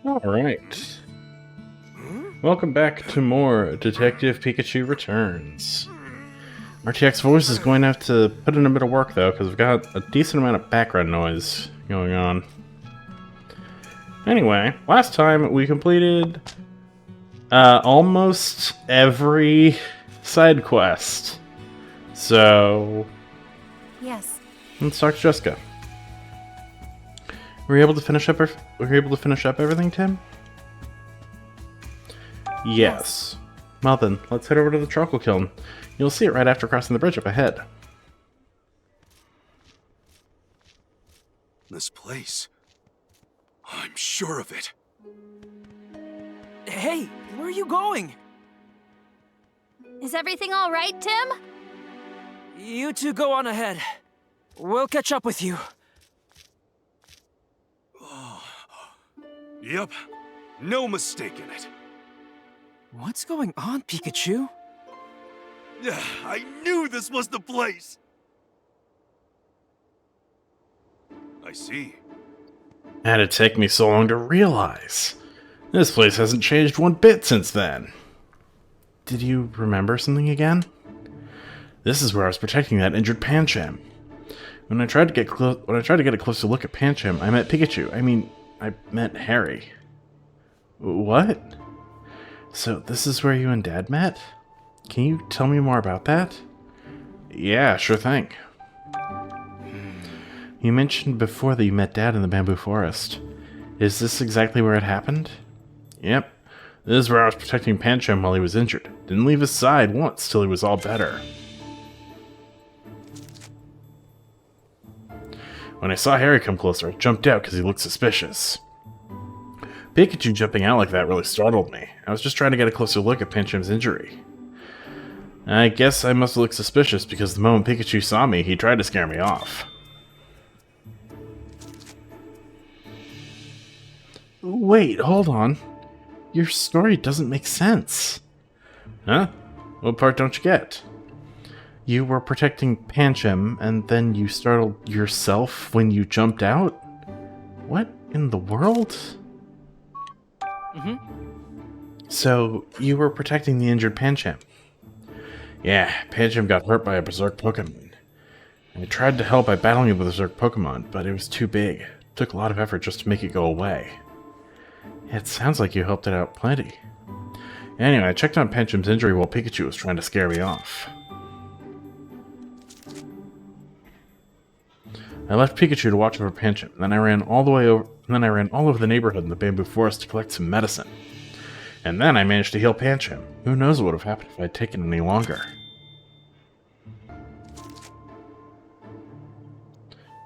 Alright. Welcome back to more Detective Pikachu Returns. RTX Voice is going to have to put in a bit of work though, because we've got a decent amount of background noise going on. Anyway, last time we completed almost every side quest. So, Yes. let's talk to Jessica. Were you able to finish up everything, Tim? Yes. Well then, let's head over to the charcoal kiln. You'll see it right after crossing the bridge up ahead. This place. I'm sure of it. Hey, where are you going? Is everything all right, Tim? You two go on ahead. We'll catch up with you. Yep, no mistake in it. What's going on, Pikachu? Yeah, I knew this was the place. I see. How'd it take me so long to realize? This place hasn't changed one bit since then. Did you remember something again? This is where I was protecting that injured Pancham. When I tried to get a closer look at Pancham, I met Pikachu. I met Harry. What? So this is where you and Dad met? Can you tell me more about that? Yeah, sure thing. You mentioned before that you met Dad in the bamboo forest. Is this exactly where it happened? Yep. This is where I was protecting Pancham while he was injured. Didn't leave his side once till he was all better. When I saw Harry come closer, I jumped out because he looked suspicious. Pikachu jumping out like that really startled me. I was just trying to get a closer look at Pancham's injury. I guess I must have looked suspicious because the moment Pikachu saw me, he tried to scare me off. Wait, hold on. Your story doesn't make sense. Huh? What part don't you get? You were protecting Pancham, and then you startled yourself when you jumped out? What in the world? So, you were protecting the injured Pancham. Yeah, Pancham got hurt by a berserk Pokemon. I tried to help by battling with a berserk Pokemon, but it was too big. It took a lot of effort just to make it go away. It sounds like you helped it out plenty. Anyway, I checked on Pancham's injury while Pikachu was trying to scare me off. I left Pikachu to watch over Pancham, then I ran all over the neighborhood in the bamboo forest to collect some medicine. And then I managed to heal Pancham. Who knows what would have happened if I'd taken any longer.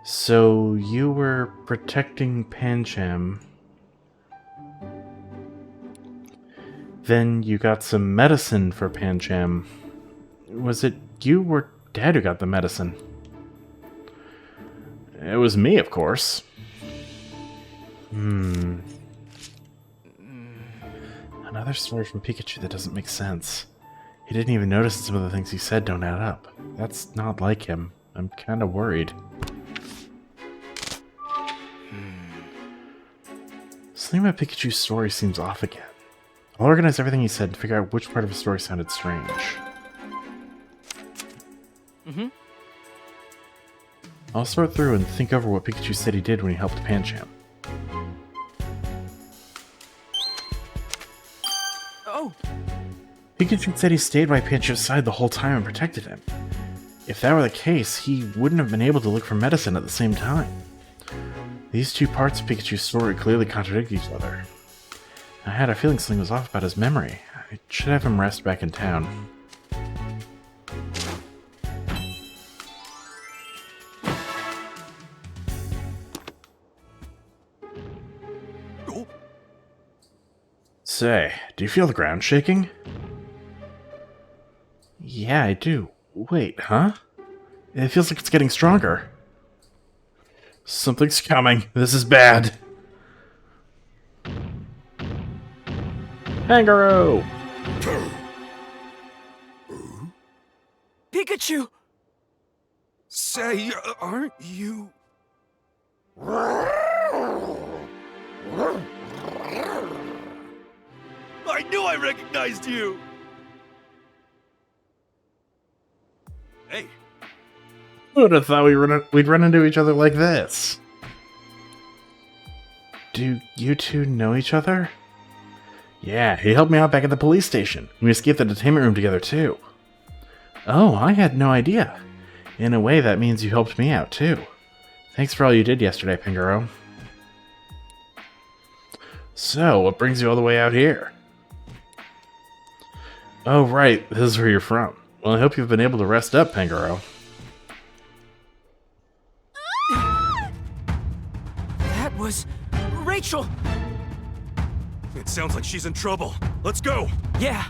So you were protecting Pancham. Then you got some medicine for Pancham. Was it you or Dad who got the medicine? It was me, of course. Another story from Pikachu that doesn't make sense. He didn't even notice that some of the things he said don't add up. That's not like him. I'm kind of worried. Something about Pikachu's story seems off again. I'll organize everything he said and figure out which part of his story sounded strange. I'll sort through and think over what Pikachu said he did when he helped Pancham. Oh, Pikachu said he stayed by Pancham's side the whole time and protected him. If that were the case, he wouldn't have been able to look for medicine at the same time. These two parts of Pikachu's story clearly contradict each other. I had a feeling something was off about his memory. I should have him rest back in town. Oh, Say, do you feel the ground shaking? Yeah, I do. Wait, huh? It feels like it's getting stronger. Something's coming. This is bad. Kangaroo! Pikachu! say, aren't you? knew I recognized you! Hey, Who would have thought we'd run into each other like this? Do you two know each other? Yeah, he helped me out back at the police station. We escaped the detainment room together, too. Oh, I had no idea. In a way, that means you helped me out, too. Thanks for all you did yesterday, Pingaro. So, what brings you all the way out here? Oh, right, this is where you're from. Well, I hope you've been able to rest up, Pingaro. That was Rachel. it sounds like she's in trouble. Let's go! Yeah.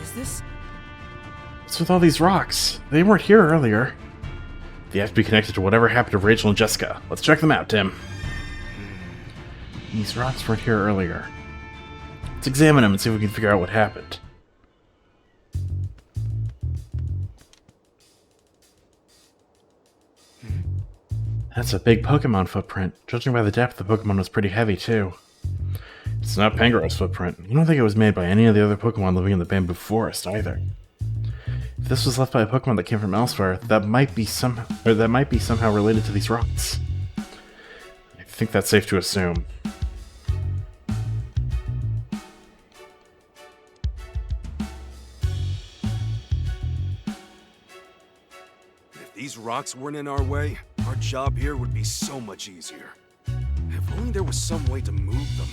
Is this? What's with all these rocks? They weren't here earlier. They have to be connected to whatever happened to Rachel and Jessica. Let's check them out, Tim. These rocks weren't here earlier. Let's examine them and see if we can figure out what happened. That's a big Pokemon footprint. Judging by the depth, the Pokemon was pretty heavy, too. It's not Pangaro's footprint. You don't think it was made by any of the other Pokemon living in the bamboo forest, either. If this was left by a Pokemon that came from elsewhere, that might be somehow related to these rocks. I think that's safe to assume. If these rocks weren't in our way, our job here would be so much easier. If only there was some way to move them.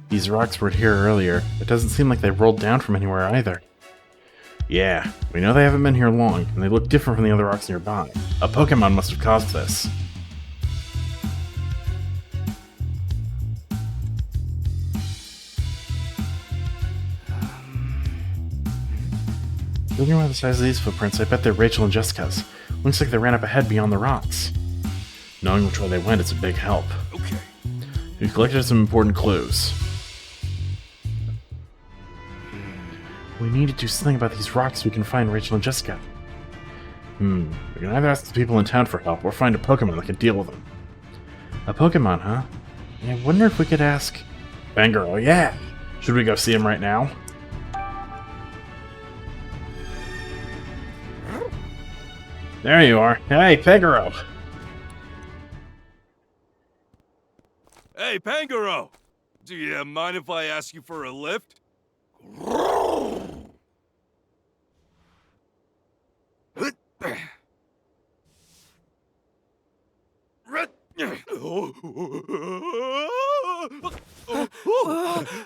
These rocks were here earlier. It doesn't seem like they rolled down from anywhere either. Yeah, we know they haven't been here long, and they look different from the other rocks nearby. A Pokemon must have caused this. Looking by the size of these footprints, I bet they're Rachel and Jessica's. Looks like they ran up ahead beyond the rocks. Knowing which way they went is a big help. Okay. We've collected some important clues. We need to do something about these rocks so we can find Rachel and Jessica. We can either ask the people in town for help or find a Pokemon that can deal with them. A Pokemon, huh? I wonder if we could ask... Fangirl, yeah! Should we go see him right now? There you are. Hey, Pegaro! Hey, Pangaro! Do you mind if I ask you for a lift?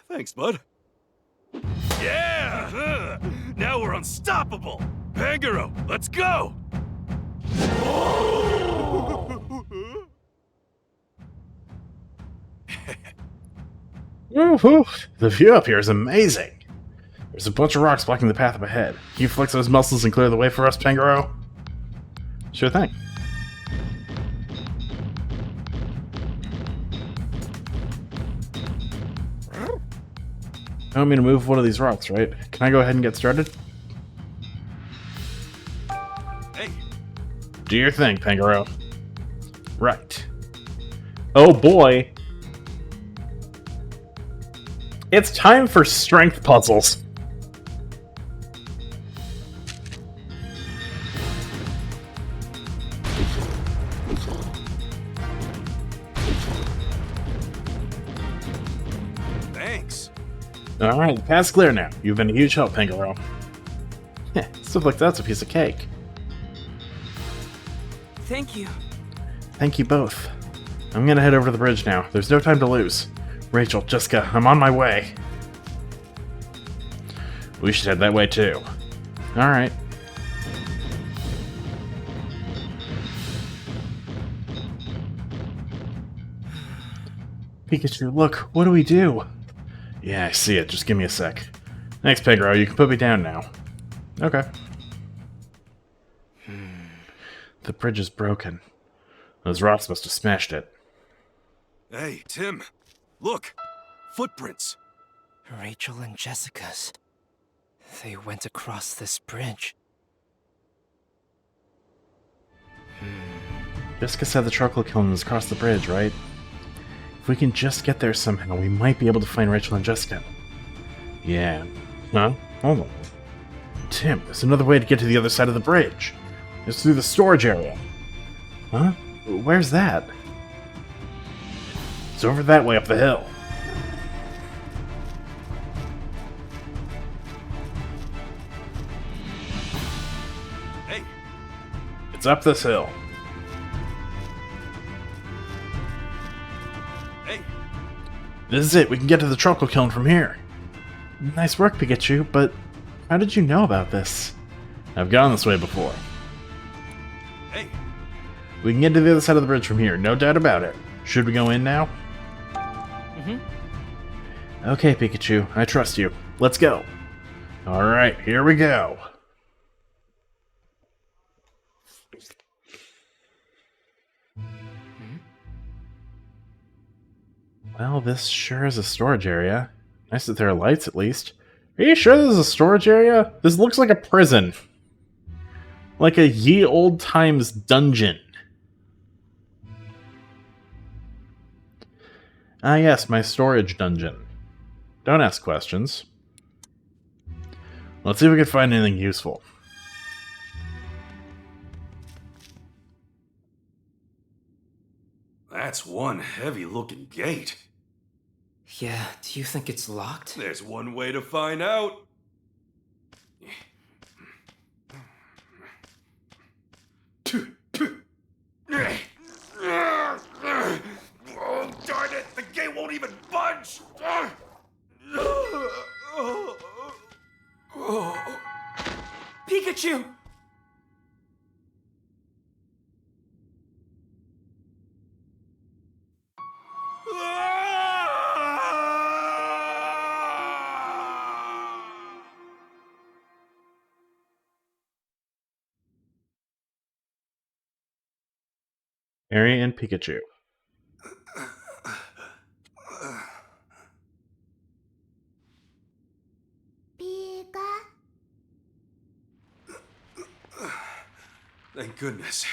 Thanks, bud. Yeah! Now we're unstoppable! Pangaro, let's go! Woohoo! The view up here is amazing! There's a bunch of rocks blocking the path up ahead. Can you flex those muscles and clear the way for us, Pangaro? Sure thing. I want me to move one of these rocks, right? Can I go ahead and get started? Hey, Do your thing, Pangaro. Right. Oh boy! It's time for strength puzzles. thanks. Alright, the path's clear now. You've been a huge help, Pangaro. Heh, stuff like that's a piece of cake. Thank you. Thank you both. I'm gonna head over to the bridge now. There's no time to lose. Rachel, Jessica, I'm on my way. We should head that way too. Alright. Pikachu, look, what do we do? Yeah, I see it. Just give me a sec. Thanks, Pegaro. You can put me down now. Okay. The bridge is broken. Those rocks must have smashed it. Hey, Tim. Look! Footprints! Rachel and Jessica's. They went across this bridge. Jessica said the charcoal kiln was across the bridge, right? If we can just get there somehow, we might be able to find Rachel and Jessica. Yeah. Huh? Hold on. Tim, there's another way to get to the other side of the bridge. It's through the storage area. Huh? Where's that? It's over that way up the hill. Hey! It's up this hill. Hey! This is it. We can get to the charcoal kiln from here. Nice work, Pikachu, but how did you know about this? I've gone this way before. Hey! We can get to the other side of the bridge from here, no doubt about it. Should we go in now? Okay, Pikachu, I trust you. Let's go. Alright, here we go. Well, this sure is a storage area. Nice that there are lights, at least. Are you sure this is a storage area? This looks like a prison. Like a ye old times dungeon. Ah yes, my storage dungeon. Don't ask questions. Let's see if we can find anything useful. That's one heavy-looking gate. Yeah, do you think it's locked? There's one way to find out. Oh, darn it! The gate won't even budge! Pikachu! Harry and Pikachu. Thank goodness.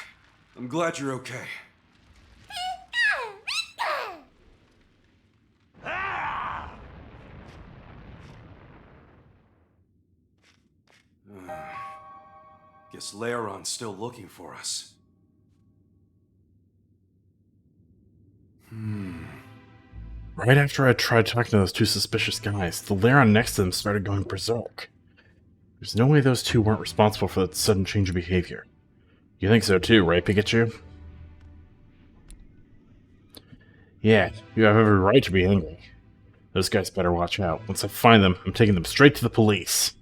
I'm glad you're okay. Guess Laeron's still looking for us. Right after I tried talking to those two suspicious guys, the Laron next to them started going berserk. There's no way those two weren't responsible for that sudden change of behavior. You think so too, right, Pikachu? Yeah, you have every right to be angry. Those guys better watch out. Once I find them, I'm taking them straight to the police.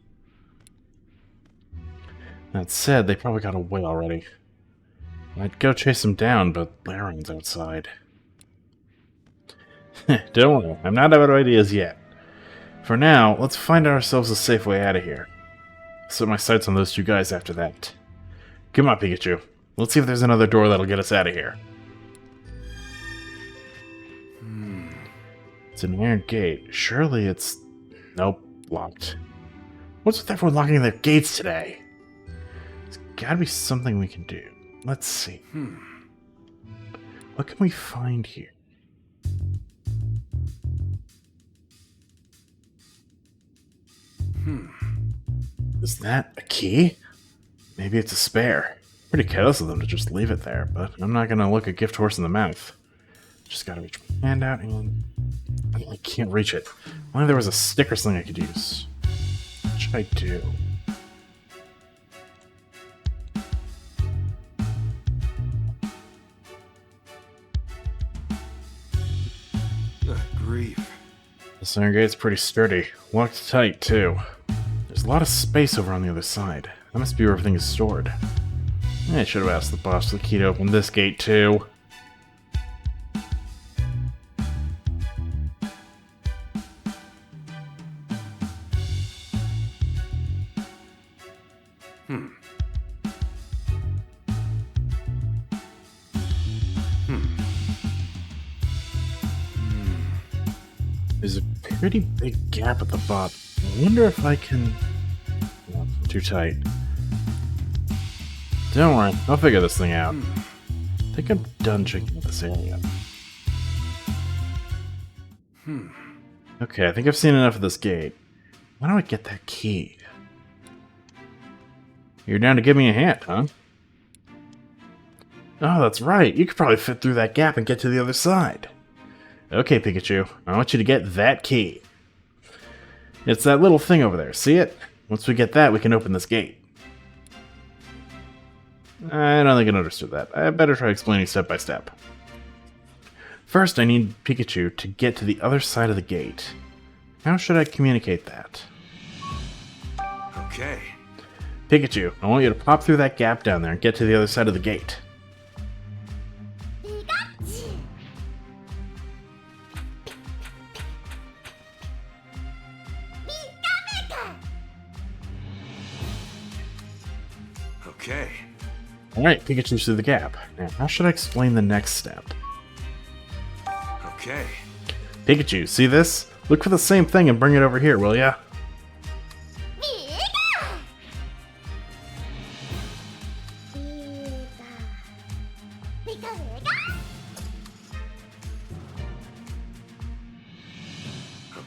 That said, they probably got away already. I'd go chase them down, but Laron's outside. Don't worry, I'm not out of ideas yet. For now, let's find ourselves a safe way out of here. Set my sights on those two guys after that. Come on, Pikachu. Let's see if there's another door that'll get us out of here. It's an iron gate. Surely it's... Nope, locked. What's with everyone locking their gates today? There's gotta be something we can do. Let's see. What can we find here? Is that a key? Maybe it's a spare. Pretty careless of them to just leave it there, but I'm not gonna look a gift horse in the mouth. Just gotta reach my hand out and... I can't reach it. Only there was a stick or something I could use. What should I do? Good grief. This iron gate's pretty sturdy. Locked tight, too. There's a lot of space over on the other side. That must be where everything is stored. I should have asked the boss for the key to open this gate, too. pretty big gap at the bottom. I wonder if I can... No, too tight. Don't worry, I'll figure this thing out. I think I'm done checking out this area. Okay, I think I've seen enough of this gate. Why don't I get that key? You're down to give me a hand, huh? Oh, that's right. You could probably fit through that gap and get to the other side. Okay, Pikachu. I want you to get that key. It's that little thing over there. See it? Once we get that, we can open this gate. I don't think I understood that. I better try explaining step by step. First, I need Pikachu to get to the other side of the gate. How should I communicate that? Okay. Pikachu, I want you to pop through that gap down there and get to the other side of the gate. Okay. Alright, Pikachu's through the gap. Now, how should I explain the next step? Okay. Pikachu, see this? Look for the same thing and bring it over here, will ya?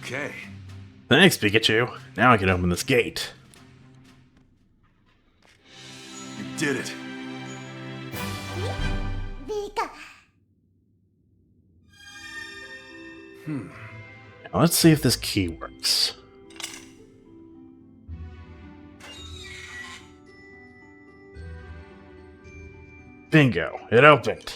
Okay. Thanks, Pikachu. Now I can open this gate. You did it. Now let's see if this key works. Bingo, it opened.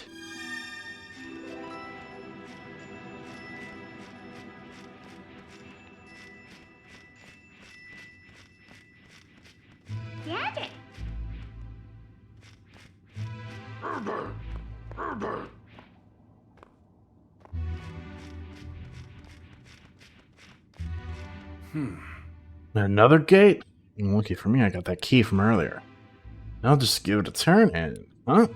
Another gate? Lucky for me, I got that key from earlier. I'll just give it a turn and... Huh?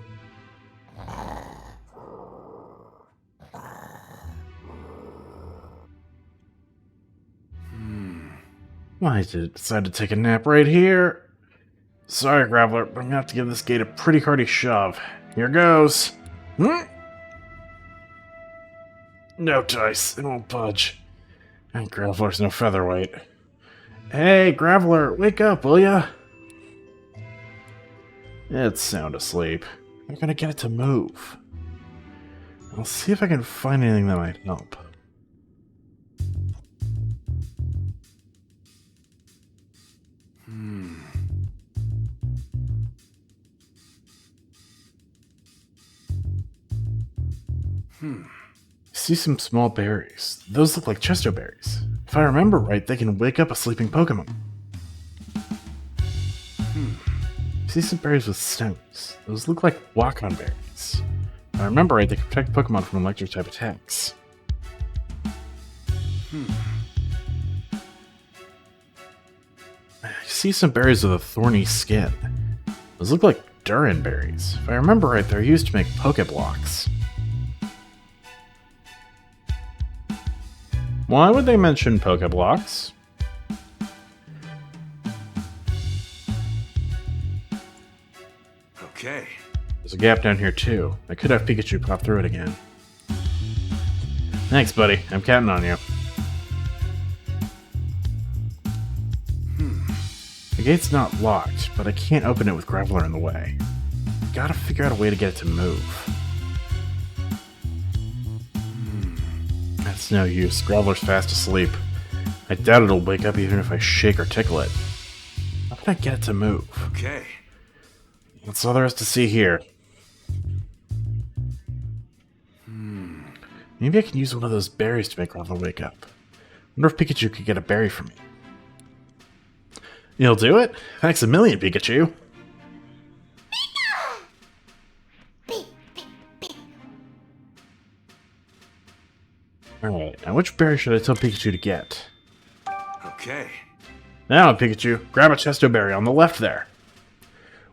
Why did it decide to take a nap right here? Sorry, Graveler, but I'm gonna have to give this gate a pretty hearty shove. Here goes. No dice, it won't budge. And Graveler's no featherweight. Hey, Graveler, wake up, will ya? It's sound asleep. I'm gonna get it to move. I'll see if I can find anything that might help. See some small berries. Those look like chesto berries. If I remember right, they can wake up a sleeping Pokemon. See some berries with stems. Those look like walk-on berries. If I remember right, they can protect Pokemon from electric-type attacks. I see some berries with a thorny skin. Those look like Durin berries. If I remember right, they're used to make Pokeblocks. Why would they mention Pokeblocks? Okay. There's a gap down here too. I could have Pikachu pop through it again. Thanks, buddy. I'm counting on you. The gate's not locked, but I can't open it with Graveler in the way. Gotta figure out a way to get it to move. That's no use. Graveler's fast asleep. I doubt it'll wake up even if I shake or tickle it. How can I get it to move? Okay. That's all there is to see here. Maybe I can use one of those berries to make Graveler wake up. Wonder if Pikachu could get a berry from me. You'll do it? Thanks a million, Pikachu. Alright, now which berry should I tell Pikachu to get? Okay. Now, Pikachu, grab a chesto berry on the left there.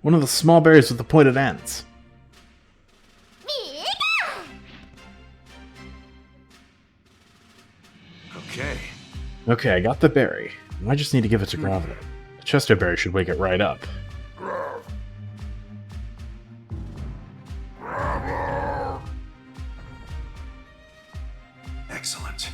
One of the small berries with the pointed ends. Okay. Okay, I got the berry. I just need to give it to Graveler. The Chesto berry should wake it right up. Excellent.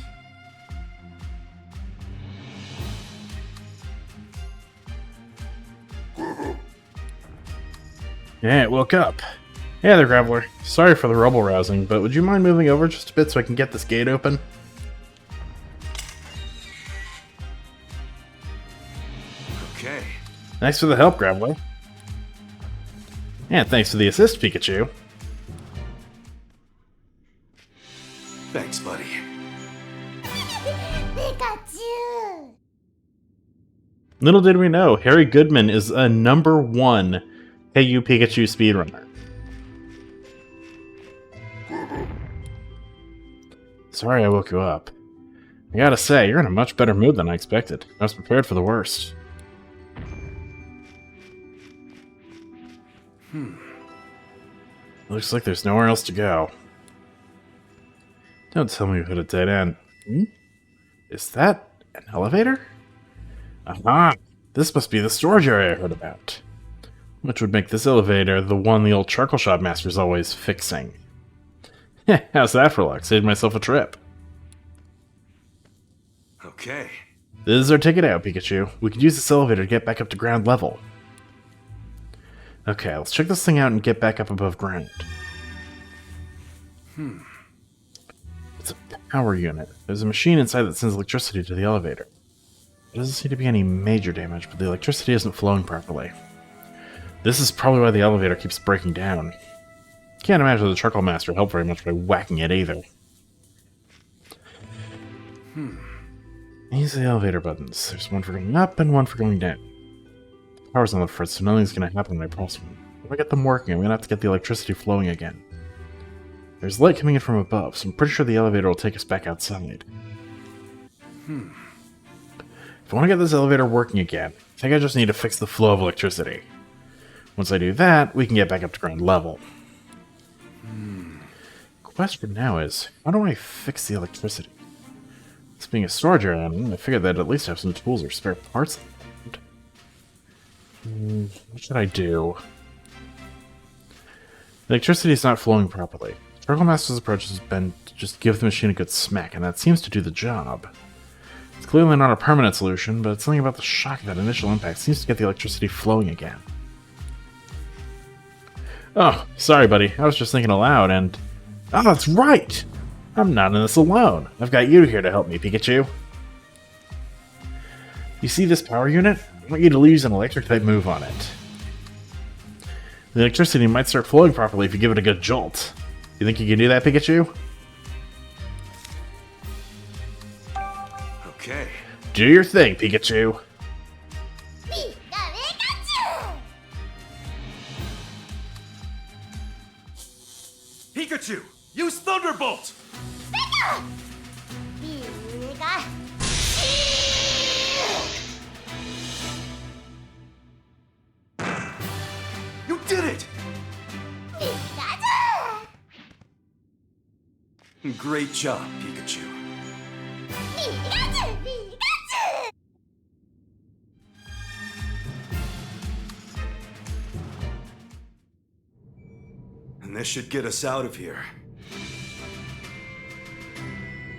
Yeah, it woke up. Hey there, Graveler. Sorry for the rubble rousing, but would you mind moving over just a bit so I can get this gate open? Okay. Thanks for the help, Graveler. And thanks for the assist, Pikachu. Thanks, buddy. Pikachu! Little did we know, Harry Goodman is a #1 Hey You Pikachu speedrunner. Sorry I woke you up. I gotta say, you're in a much better mood than I expected. I was prepared for the worst. Looks like there's nowhere else to go. Don't tell me we hit a dead end. Is that an elevator? Aha! This must be the storage area I heard about. Which would make this elevator the one the old charcoal shop master's always fixing. How's that for luck? Saved myself a trip. Okay. This is our ticket out, Pikachu. We could use this elevator to get back up to ground level. Okay, let's check this thing out and get back up above ground. It's a power unit. There's a machine inside that sends electricity to the elevator. There doesn't seem to be any major damage, but the electricity isn't flowing properly. This is probably why the elevator keeps breaking down. Can't imagine the Charcoal Master helped very much by whacking it either. These are the elevator buttons. There's one for going up and one for going down. The power's on the front, so nothing's going to happen when I press one. If I get them working, I'm going to have to get the electricity flowing again. There's light coming in from above, so I'm pretty sure the elevator will take us back outside. If I want to get this elevator working again, I think I just need to fix the flow of electricity. Once I do that, we can get back up to ground level. Question now is, how do I fix the electricity? This being a storage area, I figured that I'd at least have some tools or spare parts. What should I do? The electricity is not flowing properly. Charcoal Master's approach has been to just give the machine a good smack, and that seems to do the job. It's clearly not a permanent solution, but something about the shock of that initial impact seems to get the electricity flowing again. Oh, sorry, buddy. I was just thinking aloud, and... Oh, that's right! I'm not in this alone. I've got you here to help me, Pikachu. You see this power unit? I want you to use an electric-type move on it. The electricity might start flowing properly if you give it a good jolt. You think you can do that, Pikachu? Okay. Do your thing, Pikachu. Pikachu, use Thunderbolt! You did it! Great job, Pikachu. And this should get us out of here.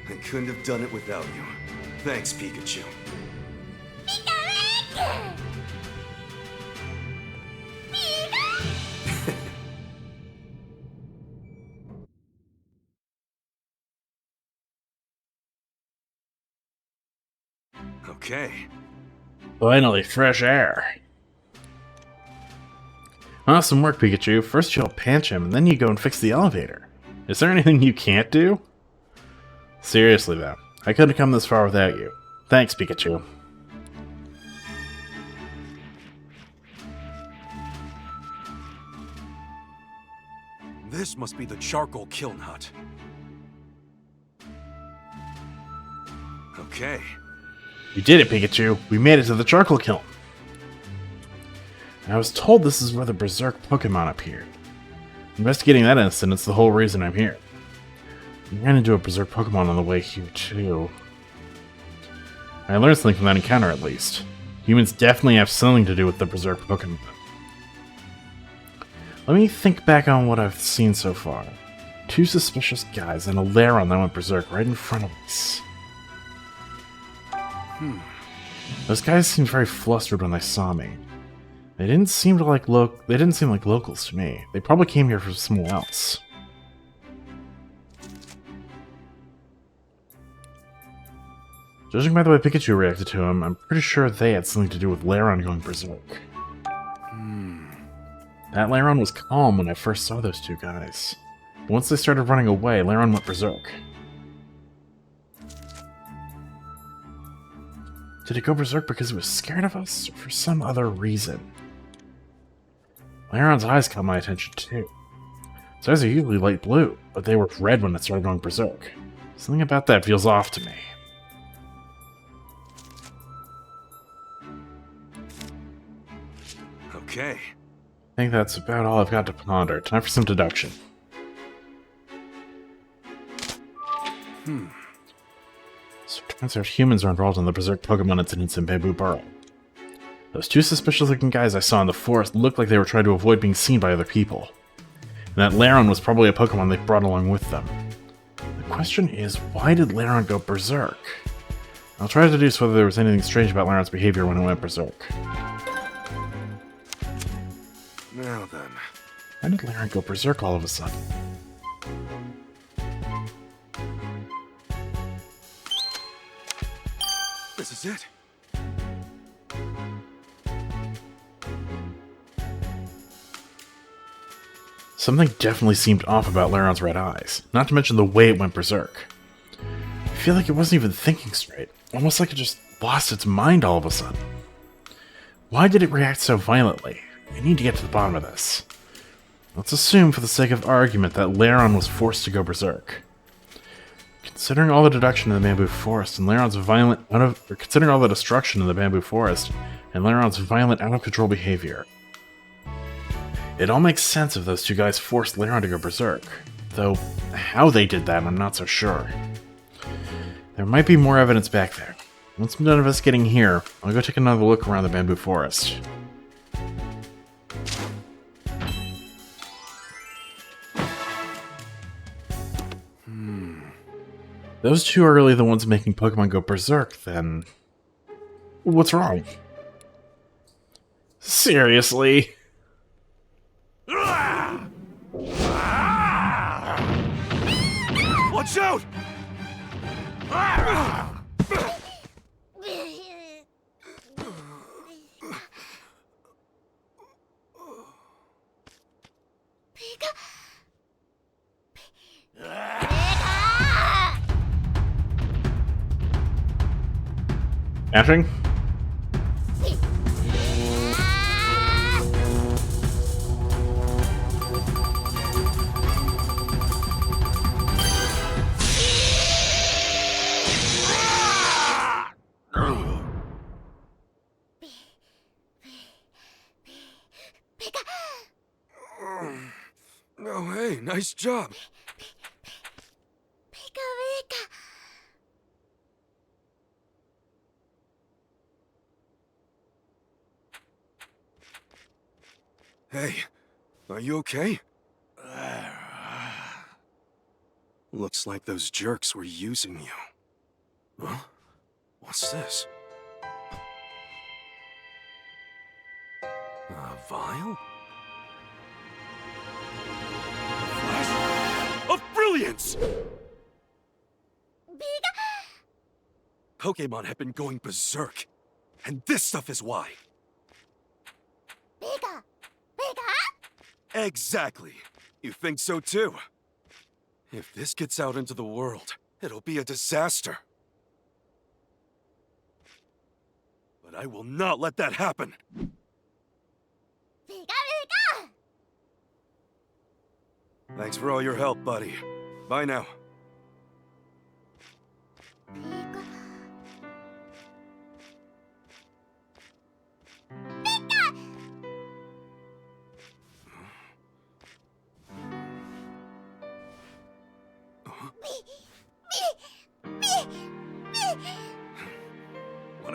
I couldn't have done it without you. Thanks, Pikachu. Okay. Finally, fresh air. Awesome work, Pikachu. First you help Pancham, and then you go and fix the elevator. Is there anything you can't do? Seriously, though. I couldn't have come this far without you. Thanks, Pikachu. This must be the charcoal kiln hut. Okay. We did it, Pikachu. We made it to the charcoal kiln. I was told this is where the Berserk Pokemon appeared. Investigating that incident's the whole reason I'm here. We ran into a Berserk Pokemon on the way here, too. I learned something from that encounter, at least. Humans definitely have something to do with the Berserk Pokemon. Let me think back on what I've seen so far. 2 suspicious guys and a Lairon that went Berserk right in front of us. Those guys seemed very flustered when they saw me. They didn't seem like locals to me. They probably came here from somewhere else. Judging by the way Pikachu reacted to him, I'm pretty sure they had something to do with Lairon going berserk. That Lairon was calm when I first saw those 2 guys. But once they started running away, Lairon went berserk. Did it go berserk because it was scared of us, or for some other reason? Lairon's eyes caught my attention too. His eyes are usually light blue, but they were red when it started going berserk. Something about that feels off to me. Okay. I think that's about all I've got to ponder. Time for some deduction. So it turns out humans are involved in the Berserk Pokemon incidents in Bamboo Burrow. Those 2 suspicious-looking guys I saw in the forest looked like they were trying to avoid being seen by other people. And that Lairon was probably a Pokemon they brought along with them. The question is, why did Lairon go berserk? I'll try to deduce whether there was anything strange about Lairon's behavior when it went berserk. Now then. Why did Lairon go berserk all of a sudden? This is it. Something definitely seemed off about Lairon's red eyes, not to mention the way it went berserk. I feel like it wasn't even thinking straight, almost like it just lost its mind all of a sudden. Why did it react so violently? I need to get to the bottom of this. Let's assume, for the sake of argument, that Lairon was forced to go berserk. Considering all the deduction in the bamboo forest and Lairon's considering all the destruction in the bamboo forest and Lairon's violent, out-of-control behavior, it all makes sense if those 2 guys forced Lairon to go berserk. Though, how they did that, I'm not so sure. There might be more evidence back there. Once I'm done investigating here, I'll go take another look around the bamboo forest. Those 2 are really the ones making Pokemon go berserk, then... What's wrong? Seriously? Watch out! Ashing? Oh, hey, nice job. Hey, are you okay? Looks like those jerks were using you. Huh? What's this? A vial? A flash of brilliance! Pokemon have been going berserk, and this stuff is why. Exactly. You think so too? If this gets out into the world, it'll be a disaster. But I will not let that happen. Thanks for all your help, buddy. Bye now.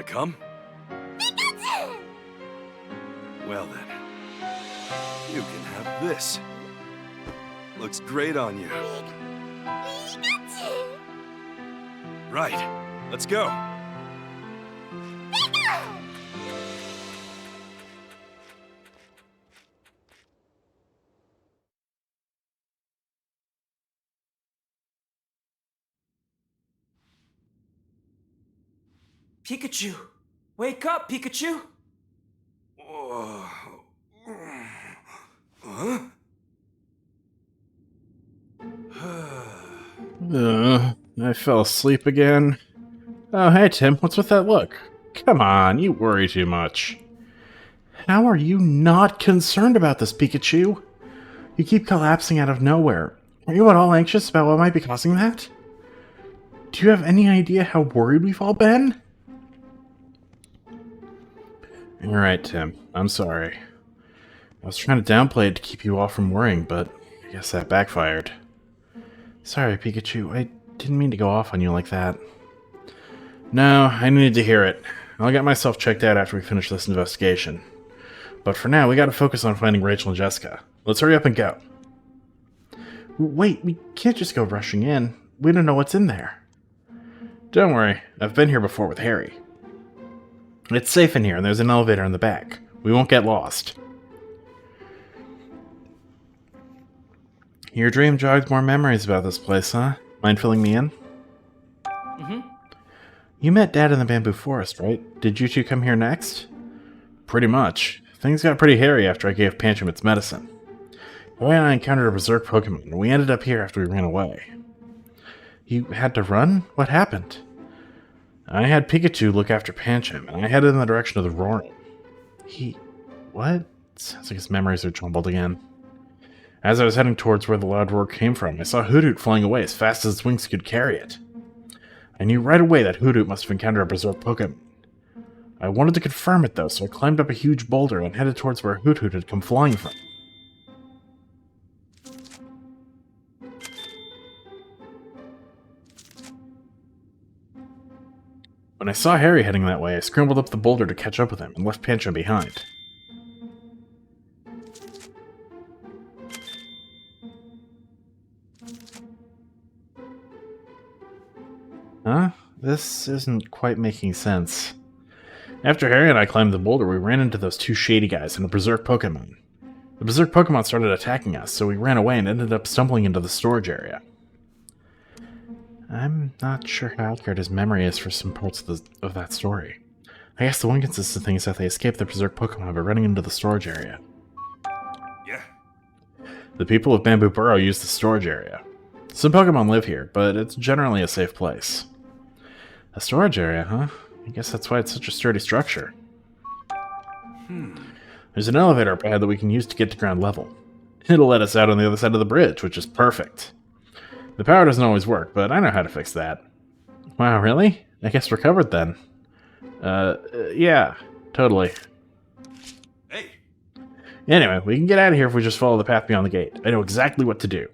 come? Well then, you can have this. Looks great on you. Right, let's go. Pikachu! Wake up, Pikachu! Huh? I fell asleep again. Oh, hey, Tim, what's with that look? Come on, you worry too much. How are you not concerned about this, Pikachu? You keep collapsing out of nowhere. Are you at all anxious about what might be causing that? Do you have any idea how worried we've all been? Alright, Tim. I'm sorry. I was trying to downplay it to keep you off from worrying, but I guess that backfired. Sorry, Pikachu. I didn't mean to go off on you like that. No, I needed to hear it. I'll get myself checked out after we finish this investigation. But for now, we gotta focus on finding Rachel and Jessica. Let's hurry up and go. Wait, we can't just go rushing in. We don't know what's in there. Don't worry, I've been here before with Harry. It's safe in here, and there's an elevator in the back. We won't get lost. Your dream jogged more memories about this place, huh? Mind filling me in? Mm-hmm. You met Dad in the bamboo forest, right? Did you two come here next? Pretty much. Things got pretty hairy after I gave Pancham its medicine. Harry and I encountered a berserk Pokemon, and we ended up here after we ran away. You had to run? What happened? I had Pikachu look after Pancham, and I headed in the direction of the roaring. What? Sounds like his memories are jumbled again. As I was heading towards where the loud roar came from, I saw Hoothoot flying away as fast as its wings could carry it. I knew right away that Hoothoot must have encountered a berserk Pokemon. I wanted to confirm it though, so I climbed up a huge boulder and headed towards where Hoothoot had come flying from. When I saw Harry heading that way, I scrambled up the boulder to catch up with him and left Pancham behind. Huh? This isn't quite making sense. After Harry and I climbed the boulder, we ran into those two shady guys and a berserk Pokemon. The berserk Pokemon started attacking us, so we ran away and ended up stumbling into the storage area. I'm not sure how accurate his memory is for some parts of that story. I guess the one consistent thing is that they escaped the berserk Pokemon by running into the storage area. Yeah. The people of Bamboo Burrow use the storage area. Some Pokemon live here, but it's generally a safe place. A storage area, huh? I guess that's why it's such a sturdy structure. There's an elevator up ahead that we can use to get to ground level. It'll let us out on the other side of the bridge, which is perfect. The power doesn't always work, but I know how to fix that. Wow, really? I guess we're covered then. Yeah, totally. Hey, Anyway, we can get out of here if we just follow the path beyond the gate. I know exactly what to do.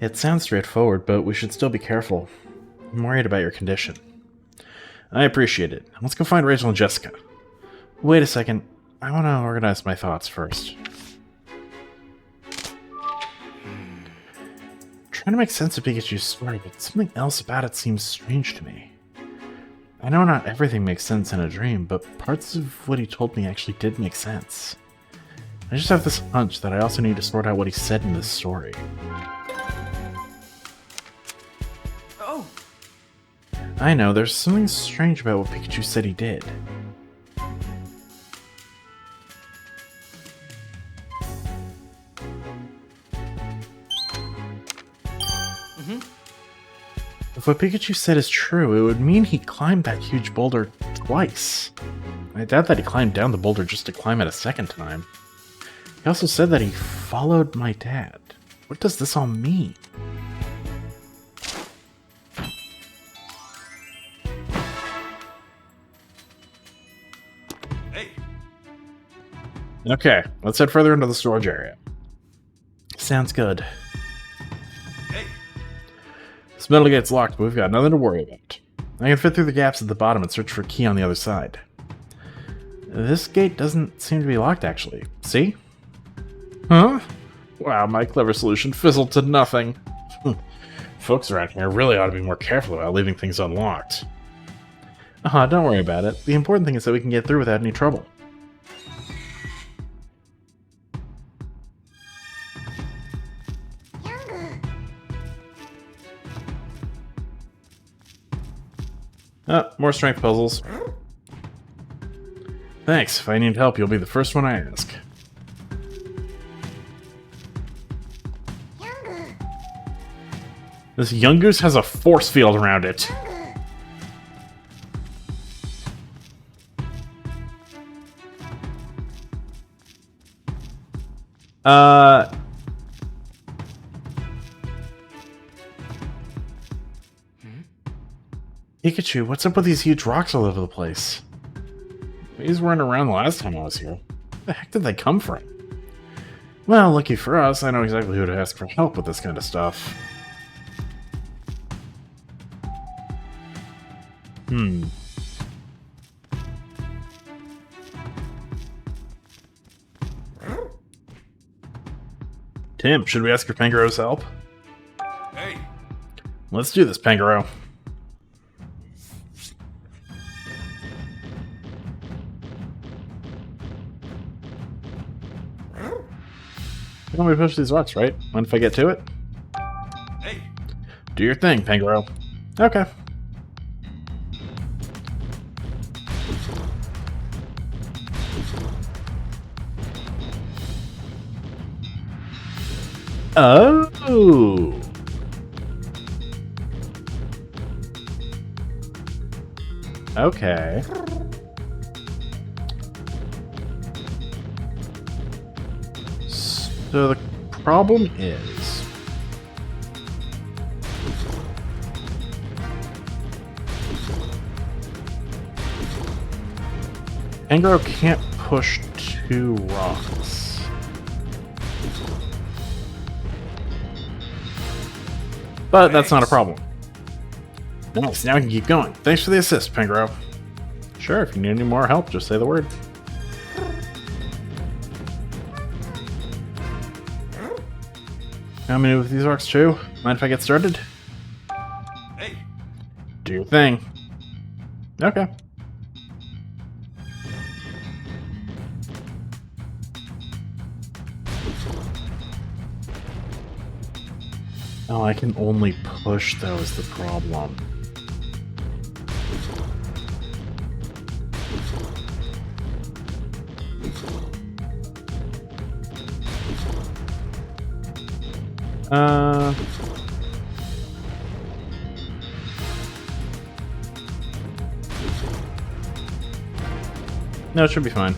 It sounds straightforward, but we should still be careful. I'm worried about your condition. I appreciate it. Let's go find Rachel and Jessica. Wait a second. I want to organize my thoughts first. Trying to make sense of Pikachu's story, but something else about it seems strange to me. I know not everything makes sense in a dream, but parts of what he told me actually did make sense. I just have this hunch that I also need to sort out what he said in this story. Oh! I know, there's something strange about what Pikachu said he did. If what Pikachu said is true, it would mean he climbed that huge boulder twice. I doubt that he climbed down the boulder just to climb it a second time. He also said that he followed my dad. What does this all mean? hey, Okay, let's head further into the storage area. Sounds good. hey. This metal gate's locked, but we've got nothing to worry about. I can fit through the gaps at the bottom and search for a key on the other side. This gate doesn't seem to be locked, actually. See? Huh? Wow, my clever solution fizzled to nothing. Folks around here really ought to be more careful about leaving things unlocked. Don't worry about it. The important thing is that we can get through without any trouble. More strength puzzles. Thanks. If I need help, you'll be the first one I ask. This young goose has a force field around it. Pikachu, what's up with these huge rocks all over the place? These weren't around the last time I was here. Where the heck did they come from? Well, lucky for us, I know exactly who to ask for help with this kind of stuff. Tim, should we ask for Pangaro's help? Hey, Let's do this, Pangaro. You want me to push these rocks, right? Mind if I get to it? hey. Do your thing, Pangaro. Okay. Oh. Okay. So the problem is... Pangaro can't push two rocks. But that's not a problem. Nice, now we can keep going. Thanks for the assist, Pangaro. Sure, if you need any more help, just say the word. How many with these rocks too? Mind if I get started? Hey, Do your thing. Okay. Oh, I can only push though is the problem. No, it should be fine.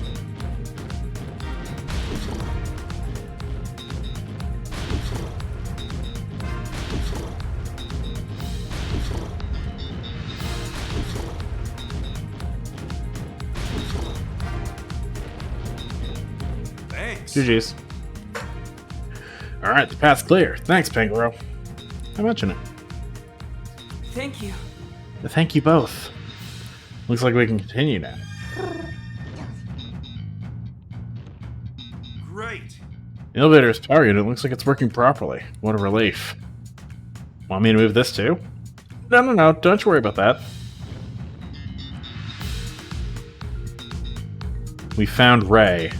thanks. GG's. Alright, the path's clear. Thanks, Pangaro. I mention it. Thank you. Thank you both. Looks like we can continue now. Great. The elevator's power unit looks like it's working properly. What a relief. Want me to move this too? No, don't you worry about that. We found Ray.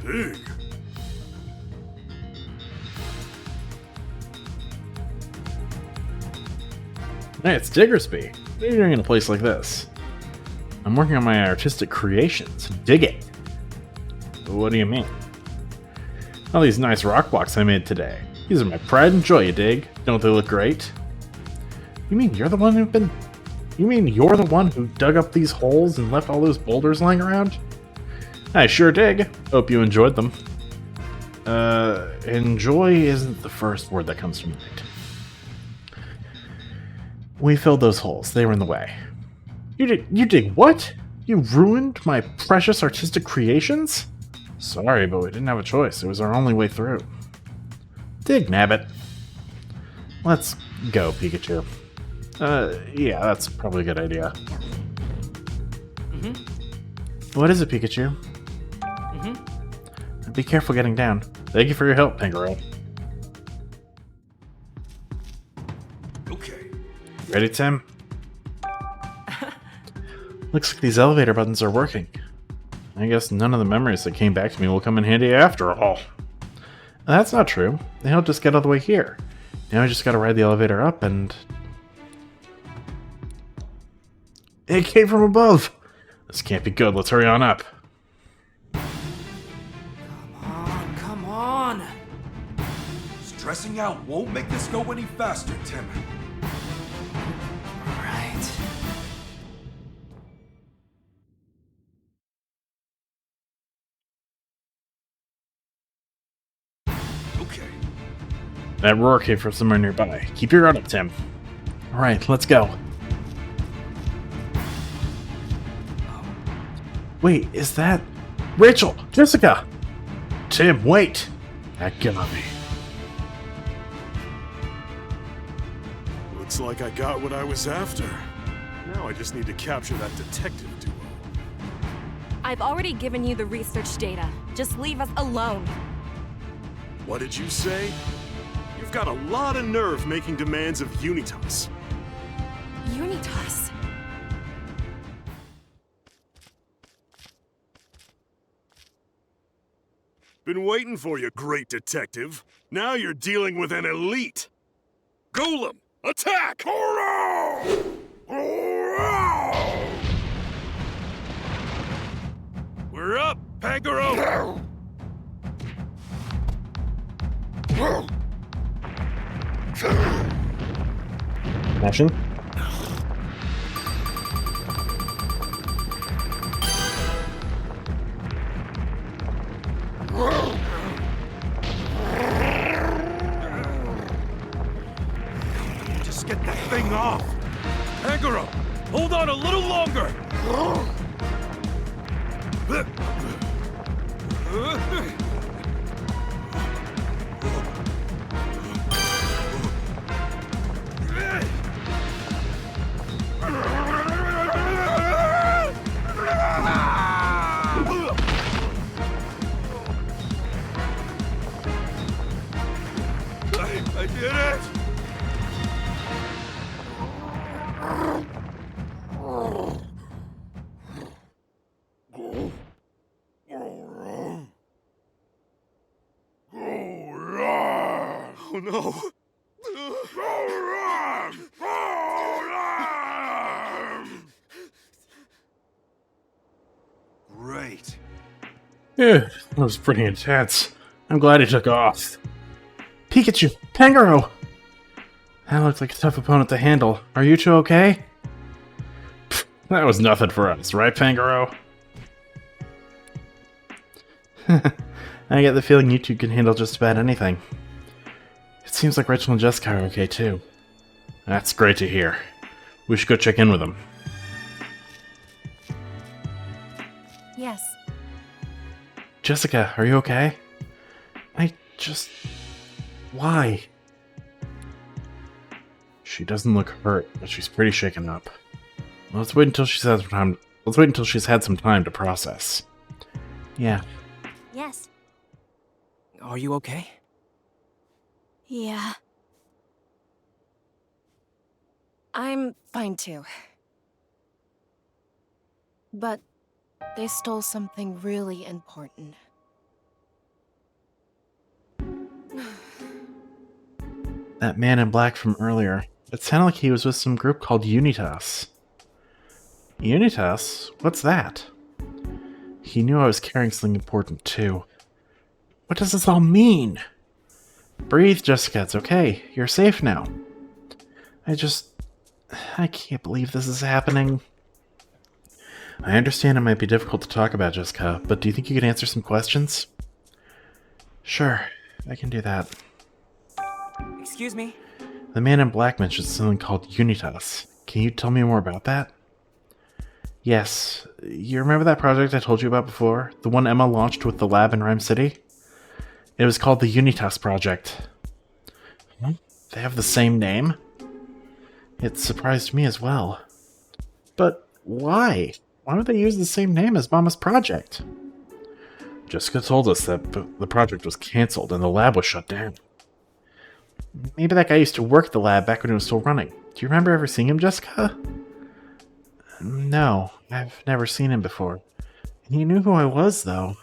Dig. Hey, it's Diggersby. What are you doing in a place like this? I'm working on my artistic creations. Dig it. What do you mean? All these nice rock blocks I made today. These are my pride and joy, you dig? Don't they look great? You mean you're the one who dug up these holes and left all those boulders lying around? I sure dig. Hope you enjoyed them. Enjoy isn't the first word that comes to mind. We filled those holes. They were in the way. You did what? You ruined my precious artistic creations? Sorry, but we didn't have a choice. It was our only way through. Dig nabbit. Let's go, Pikachu. Yeah, that's probably a good idea. What is it, Pikachu? Be careful getting down. Thank you for your help, Pangoro. Okay. Ready, Tim? Looks like these elevator buttons are working. I guess none of the memories that came back to me will come in handy after all. That's not true. They helped us get all the way here. Now I just gotta ride the elevator up and... It came from above! This can't be good. Let's hurry on up. Come on! Stressing out won't make this go any faster, Tim. Right. Okay. That roar came from somewhere nearby. Keep your guard up, Tim. Alright, let's go. Wait, is that... Rachel! Jessica! Tim, wait! That got me. Looks like I got what I was after. Now I just need to capture that detective duo. I've already given you the research data. Just leave us alone. What did you say? You've got a lot of nerve making demands of Unitas. Unitas. Been waiting for you, great detective. Now you're dealing with an elite. Golem, attack! We're up, Pangoro! Mashing? Just get that thing off! Pangoro, hold on a little longer! I did it! Oh no! Great. Yeah, that was pretty intense. I'm glad he took off. Pikachu! Pangoro! That looks like a tough opponent to handle. Are you two okay? Pfft, that was nothing for us, right, Pangoro? I get the feeling you two can handle just about anything. It seems like Rachel and Jessica are okay, too. That's great to hear. We should go check in with them. Yes. Jessica, are you okay? Why? She doesn't look hurt, but she's pretty shaken up. Let's wait until she's had some time. Let's wait until she's had some time to process. Yeah. Yes. Are you okay? Yeah. I'm fine too. But they stole something really important. That man in black from earlier. It sounded like he was with some group called Unitas. Unitas? What's that? He knew I was carrying something important too. What does this all mean? Breathe, Jessica, it's okay. You're safe now. I can't believe this is happening. I understand it might be difficult to talk about, Jessica, but do you think you could answer some questions? Sure, I can do that. Excuse me? The man in black mentioned something called Unitas. Can you tell me more about that? Yes, you remember that project I told you about before? The one Emma launched with the lab in Rhyme City? It was called the Unitas Project. Huh? They have the same name? It surprised me as well. But why? Why would they use the same name as Mama's project? Jessica told us that the project was cancelled and the lab was shut down. Maybe that guy used to work at the lab back when it was still running. Do you remember ever seeing him, Jessica? No, I've never seen him before. He knew who I was, though.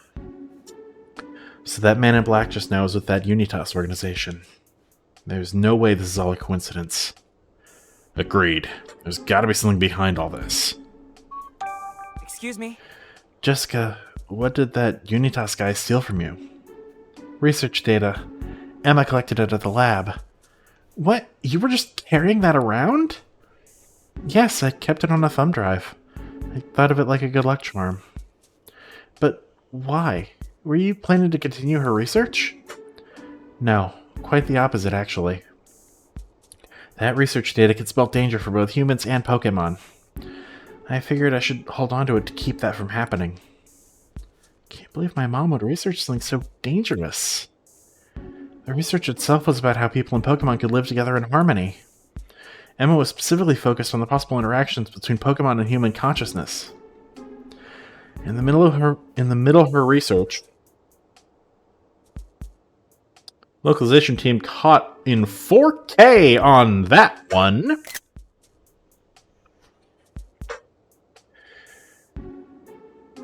So that man in black just now is with that Unitas organization. There's no way this is all a coincidence. Agreed. There's gotta be something behind all this. Excuse me? Jessica, what did that Unitas guy steal from you? Research data. Emma collected it at the lab. What? You were just carrying that around? Yes, I kept it on a thumb drive. I thought of it like a good luck charm. But why? Were you planning to continue her research? No, quite the opposite, actually. That research data could spell danger for both humans and Pokemon. I figured I should hold on to it to keep that from happening. Can't believe my mom would research something so dangerous. The research itself was about how people and Pokemon could live together in harmony. Emma was specifically focused on the possible interactions between Pokemon and human consciousness. In the middle of her research, localization team caught in 4K on that one.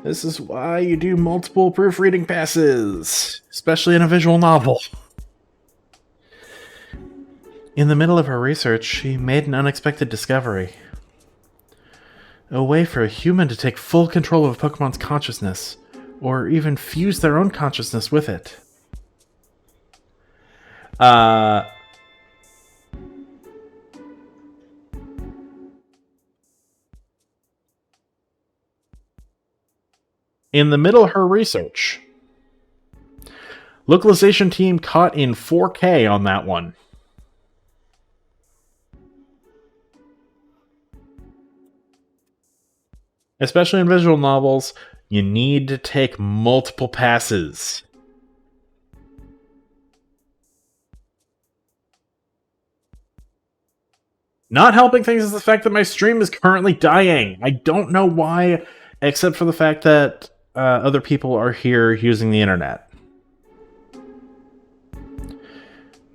This is why you do multiple proofreading passes, especially in a visual novel. In the middle of her research, she made an unexpected discovery. A way for a human to take full control of a Pokemon's consciousness, or even fuse their own consciousness with it. In the middle of her research, localization team caught in 4K on that one. Especially in visual novels, you need to take multiple passes. Not helping things is the fact that my stream is currently dying. I don't know why, except for the fact that other people are here using the internet.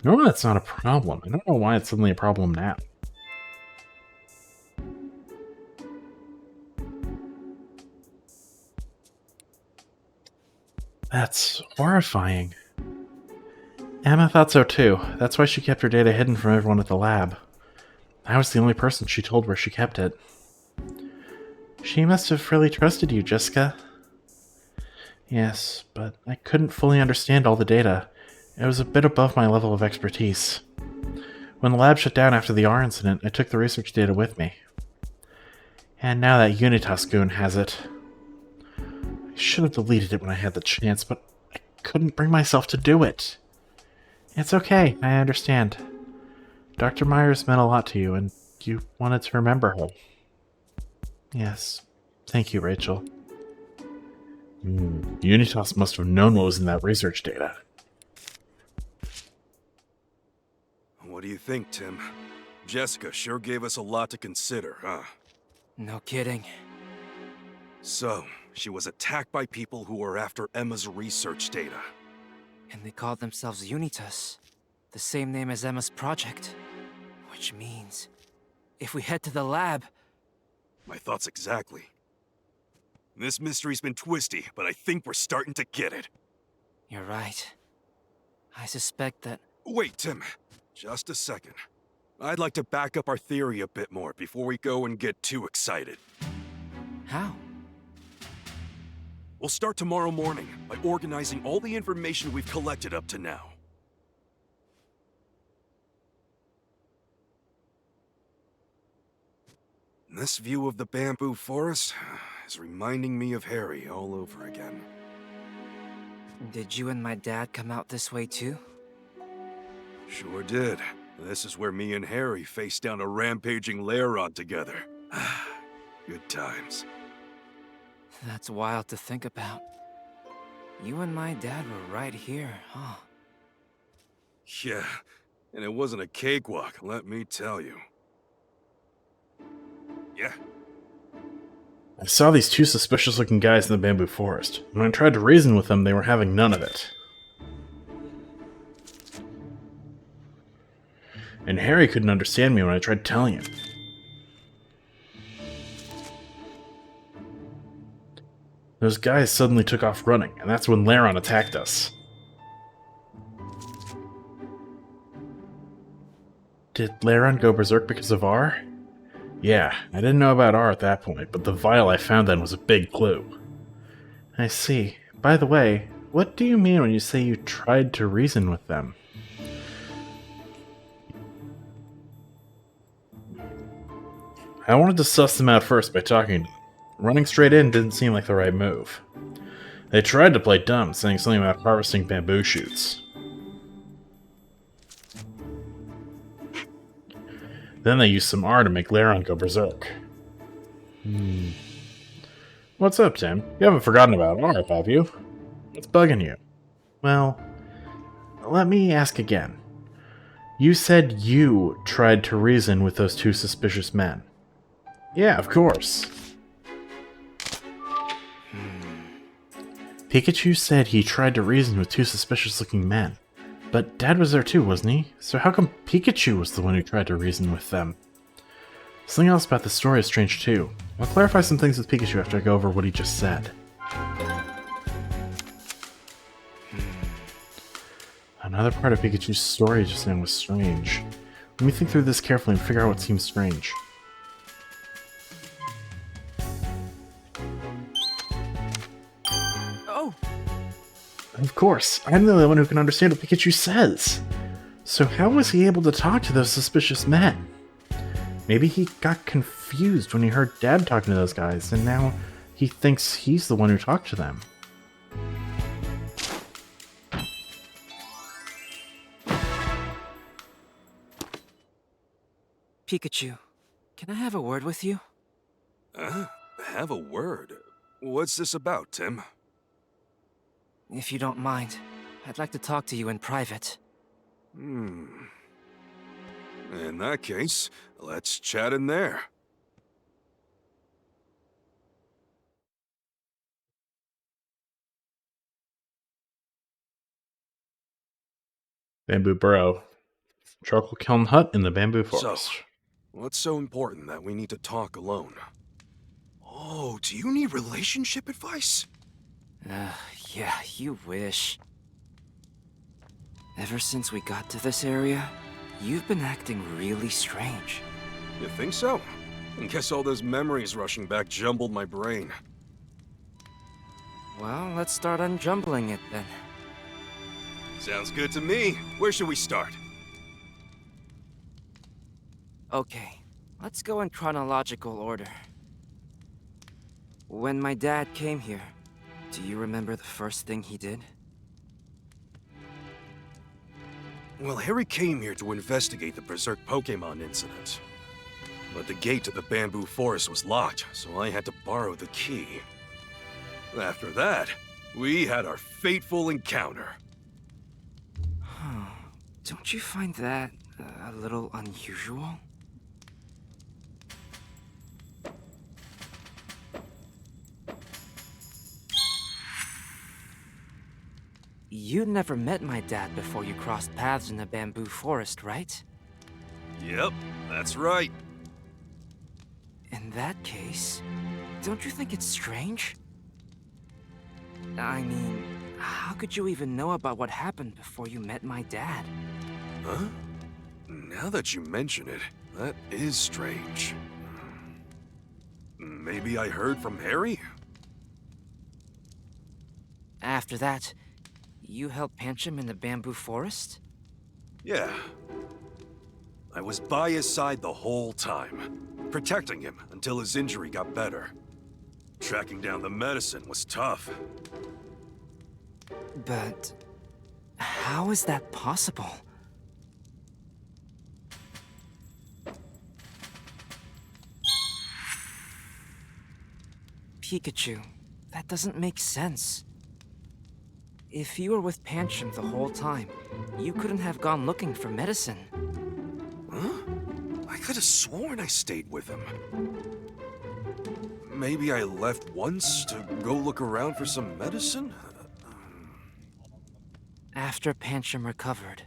Normally that's not a problem. I don't know why it's suddenly a problem now. That's horrifying. Emma thought so too. That's why she kept her data hidden from everyone at the lab. I was the only person she told where she kept it. She must have really trusted you, Jessica. Yes, but I couldn't fully understand all the data. It was a bit above my level of expertise. When the lab shut down after the R incident, I took the research data with me. And now that Unitas goon has it. I should have deleted it when I had the chance, but I couldn't bring myself to do it. It's okay, I understand. Dr. Myers meant a lot to you, and you wanted to remember her. Yes, thank you, Rachel. Unitas must have known what was in that research data. What do you think, Tim? Jessica sure gave us a lot to consider, huh? No kidding. So, she was attacked by people who were after Emma's research data. And they called themselves Unitas. The same name as Emma's project. Which means, if we head to the lab... My thoughts exactly. This mystery's been twisty, but I think we're starting to get it. You're right. I suspect that... Wait, Tim. Just a second. I'd like to back up our theory a bit more before we go and get too excited. How? We'll start tomorrow morning by organizing all the information we've collected up to now. This view of the bamboo forest is reminding me of Harry all over again. Did you and my dad come out this way too? Sure did. This is where me and Harry faced down a rampaging Lairod together. Good times. That's wild to think about. You and my dad were right here, huh? Yeah, and it wasn't a cakewalk, let me tell you. Yeah, I saw these two suspicious looking guys in the bamboo forest. When I tried to reason with them, they were having none of it. And Harry couldn't understand me when I tried telling him. Those guys suddenly took off running, and that's when Laron attacked us. Did Laron go berserk because of R? Yeah, I didn't know about R at that point, but the vial I found then was a big clue. I see. By the way, what do you mean when you say you tried to reason with them? I wanted to suss them out first by talking to them. Running straight in didn't seem like the right move. They tried to play dumb, saying something about harvesting bamboo shoots. Then they used some R to make Laron go berserk. What's up, Tim? You haven't forgotten about R, have you? What's bugging you? Well, let me ask again. You said you tried to reason with those two suspicious men. Yeah, of course. Pikachu said he tried to reason with two suspicious-looking men. But Dad was there too, wasn't he? So how come Pikachu was the one who tried to reason with them? Something else about the story is strange too. I'll clarify some things with Pikachu after I go over what he just said. Another part of Pikachu's story just now was strange. Let me think through this carefully and figure out what seems strange. Oh! Of course, I'm the only one who can understand what Pikachu says. So how was he able to talk to those suspicious men? Maybe he got confused when he heard Dad talking to those guys, and now he thinks he's the one who talked to them. Pikachu, can I have a word with you? have a word. What's this about, Tim? If you don't mind, I'd like to talk to you in private. In that case, let's chat in there. Bamboo Burrow. Charcoal Kiln Hut in the Bamboo Forest. So, what's so important that we need to talk alone? Oh, do you need relationship advice? Yeah, you wish. Ever since we got to this area, you've been acting really strange. You think so? I guess all those memories rushing back jumbled my brain. Well, let's start unjumbling it then. Sounds good to me. Where should we start? Okay, let's go in chronological order. When my dad came here, do you remember the first thing he did? Well, Harry came here to investigate the Berserk Pokémon incident. But the gate to the bamboo forest was locked, so I had to borrow the key. After that, we had our fateful encounter. Don't you find that a little unusual? You never met my dad before you crossed paths in the bamboo forest, right? Yep, that's right. In that case, don't you think it's strange? I mean, how could you even know about what happened before you met my dad? Huh? Now that you mention it, that is strange. Maybe I heard from Harry? After that, you helped Pancham in the bamboo forest? Yeah. I was by his side the whole time, protecting him until his injury got better. Tracking down the medicine was tough. But how is that possible? Pikachu, That doesn't make sense. If you were with Pancham the whole time, you couldn't have gone looking for medicine. Huh? I could have sworn I stayed with him. Maybe I left once to go look around for some medicine? After Pancham recovered,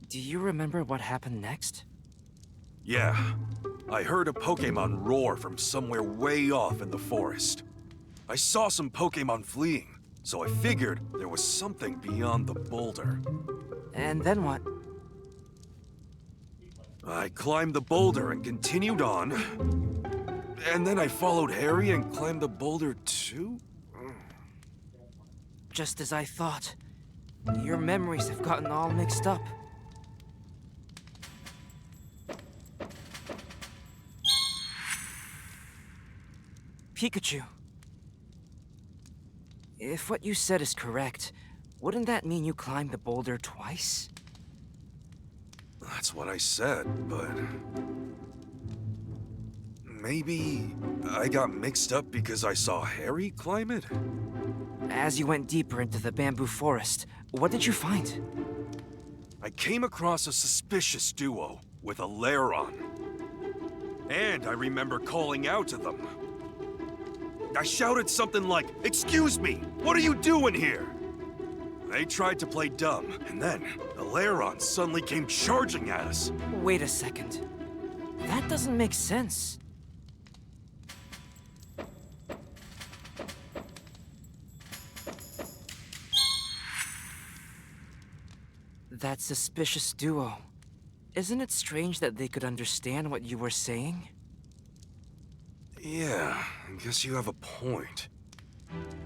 do you remember what happened next? Yeah. I heard a Pokemon roar from somewhere way off in the forest. I saw some Pokemon fleeing, so I figured there was something beyond the boulder. And then what? I climbed the boulder and continued on. And then I followed Harry and climbed the boulder too? Just as I thought. Your memories have gotten all mixed up. Pikachu. If what you said is correct, wouldn't that mean you climbed the boulder twice? That's what I said, but... maybe I got mixed up because I saw Harry climb it? As you went deeper into the bamboo forest, what did you find? I came across a suspicious duo with a Lairon. And I remember calling out to them. I shouted something like, "Excuse me, what are you doing here?" They tried to play dumb, and then the Lairon suddenly came charging at us. Wait a second. That doesn't make sense. That suspicious duo. Isn't it strange that they could understand what you were saying? Yeah, I guess you have a point.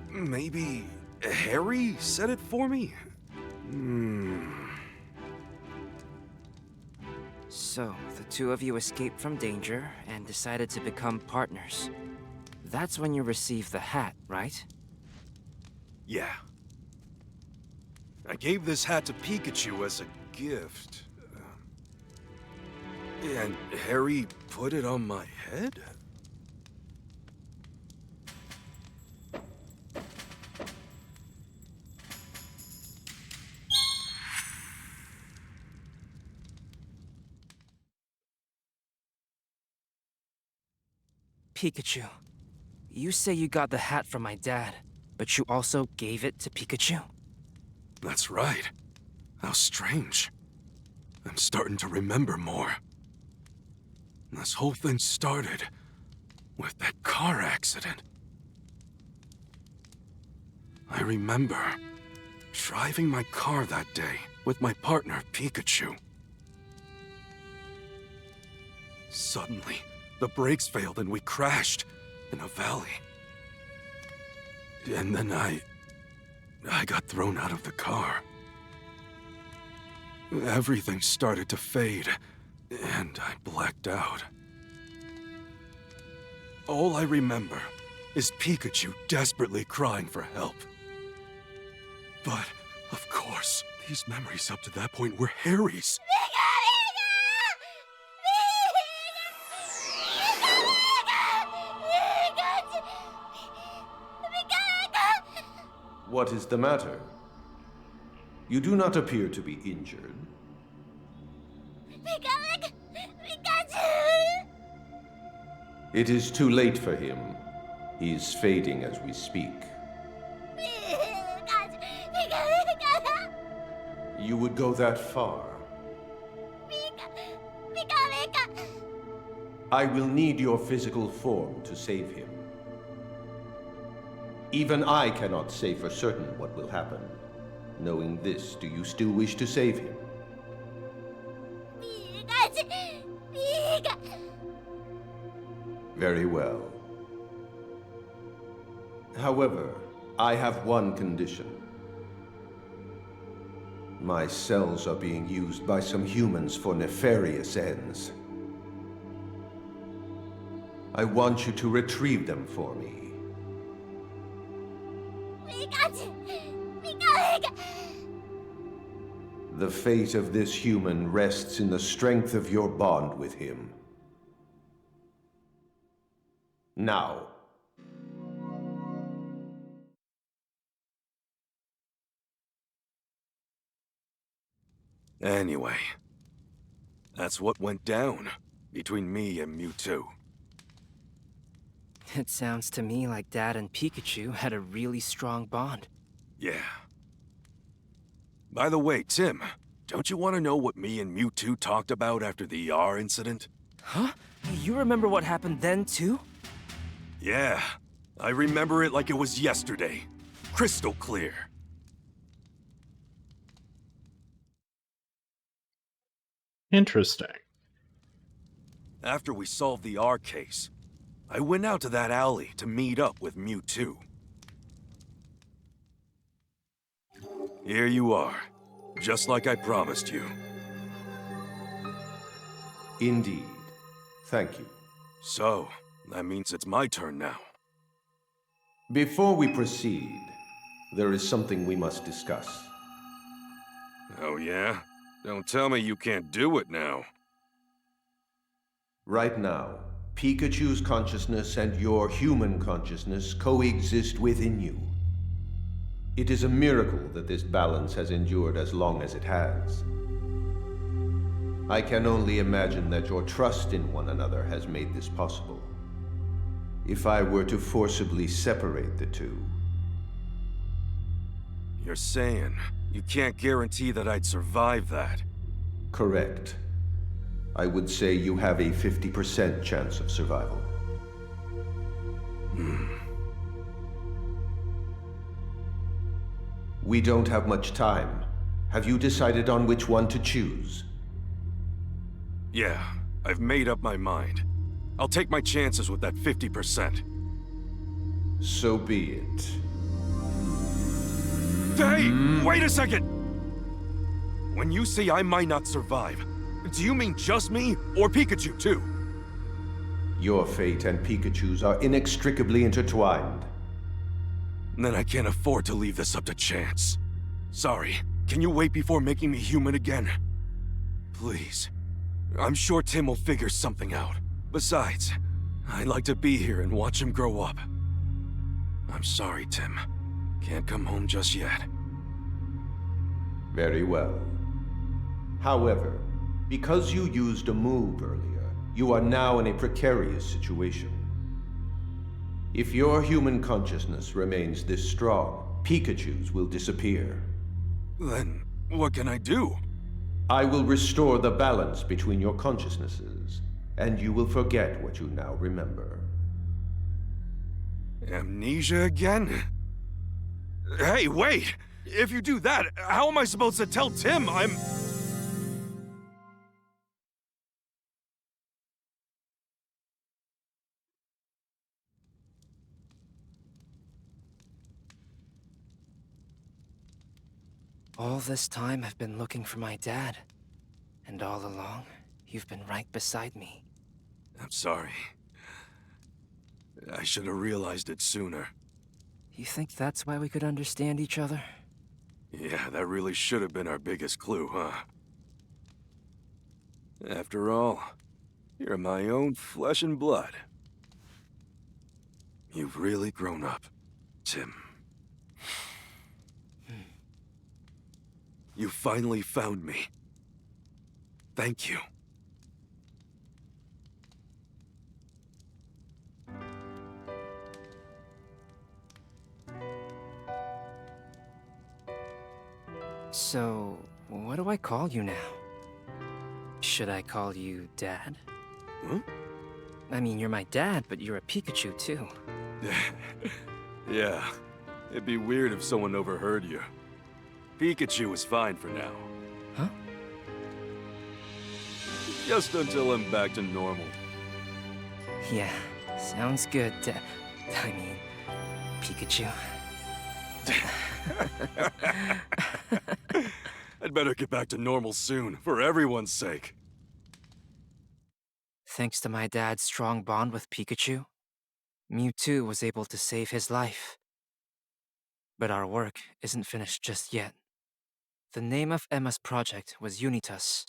Maybe Harry said it for me? So, the two of you escaped from danger and decided to become partners. That's when you received the hat, right? Yeah. I gave this hat to Pikachu as a gift. And Harry put it on my head? Pikachu, you say you got the hat from my dad, but you also gave it to Pikachu? That's right. How strange. I'm starting to remember more. This whole thing started with that car accident. I remember driving my car that day with my partner, Pikachu. Suddenly, the brakes failed and we crashed in a valley. And then I got thrown out of the car. Everything started to fade, and I blacked out. All I remember is Pikachu desperately crying for help. But, of course, these memories up to that point were Harry's. What is the matter? You do not appear to be injured. It is too late for him. He is fading as we speak. You would go that far? I will need your physical form to save him. Even I cannot say for certain what will happen. Knowing this, do you still wish to save him? Very well. However, I have one condition. My cells are being used by some humans for nefarious ends. I want you to retrieve them for me. The fate of this human rests in the strength of your bond with him. Now. Anyway, that's what went down between me and Mewtwo. It sounds to me like Dad and Pikachu had a really strong bond. Yeah. By the way, Tim, don't you want to know what me and Mewtwo talked about after the ER incident? Huh? You remember what happened then, too? Yeah, I remember it like it was yesterday. Crystal clear. Interesting. After we solved the R case, I went out to that alley to meet up with Mewtwo. Here you are, just like I promised you. Indeed. Thank you. So, that means it's my turn now. Before we proceed, there is something we must discuss. Oh yeah? Don't tell me you can't do it now. Right now, Pikachu's consciousness and your human consciousness coexist within you. It is a miracle that this balance has endured as long as it has. I can only imagine that your trust in one another has made this possible. If I were to forcibly separate the two... You're saying you can't guarantee that I'd survive that? Correct. I would say you have a 50% chance of survival. We don't have much time. Have you decided on which one to choose? Yeah, I've made up my mind. I'll take my chances with that 50%. So be it. Hey, wait a second! When you say I might not survive, do you mean just me, or Pikachu too? Your fate and Pikachu's are inextricably intertwined. Then I can't afford to leave this up to chance. Sorry, can you wait before making me human again? Please. I'm sure Tim will figure something out. Besides, I'd like to be here and watch him grow up. I'm sorry, Tim. Can't come home just yet. Very well. However, because you used a move earlier, you are now in a precarious situation. If your human consciousness remains this strong, Pikachu's will disappear. Then, what can I do? I will restore the balance between your consciousnesses, and you will forget what you now remember. Amnesia again? Hey, wait! If you do that, how am I supposed to tell Tim I'm... All this time I've been looking for my dad. And all along, you've been right beside me. I'm sorry. I should have realized it sooner. You think that's why we could understand each other? Yeah, that really should have been our biggest clue, huh? After all, you're my own flesh and blood. You've really grown up, Tim. You finally found me. Thank you. So, what do I call you now? Should I call you Dad? Huh? I mean, you're my dad, but you're a Pikachu too. Yeah, it'd be weird if someone overheard you. Pikachu is fine for now. Huh? Just until I'm back to normal. Yeah, sounds good, I mean, Pikachu. I'd better get back to normal soon, for everyone's sake. Thanks to my dad's strong bond with Pikachu, Mewtwo was able to save his life. But our work isn't finished just yet. The name of Emma's project was Unitas,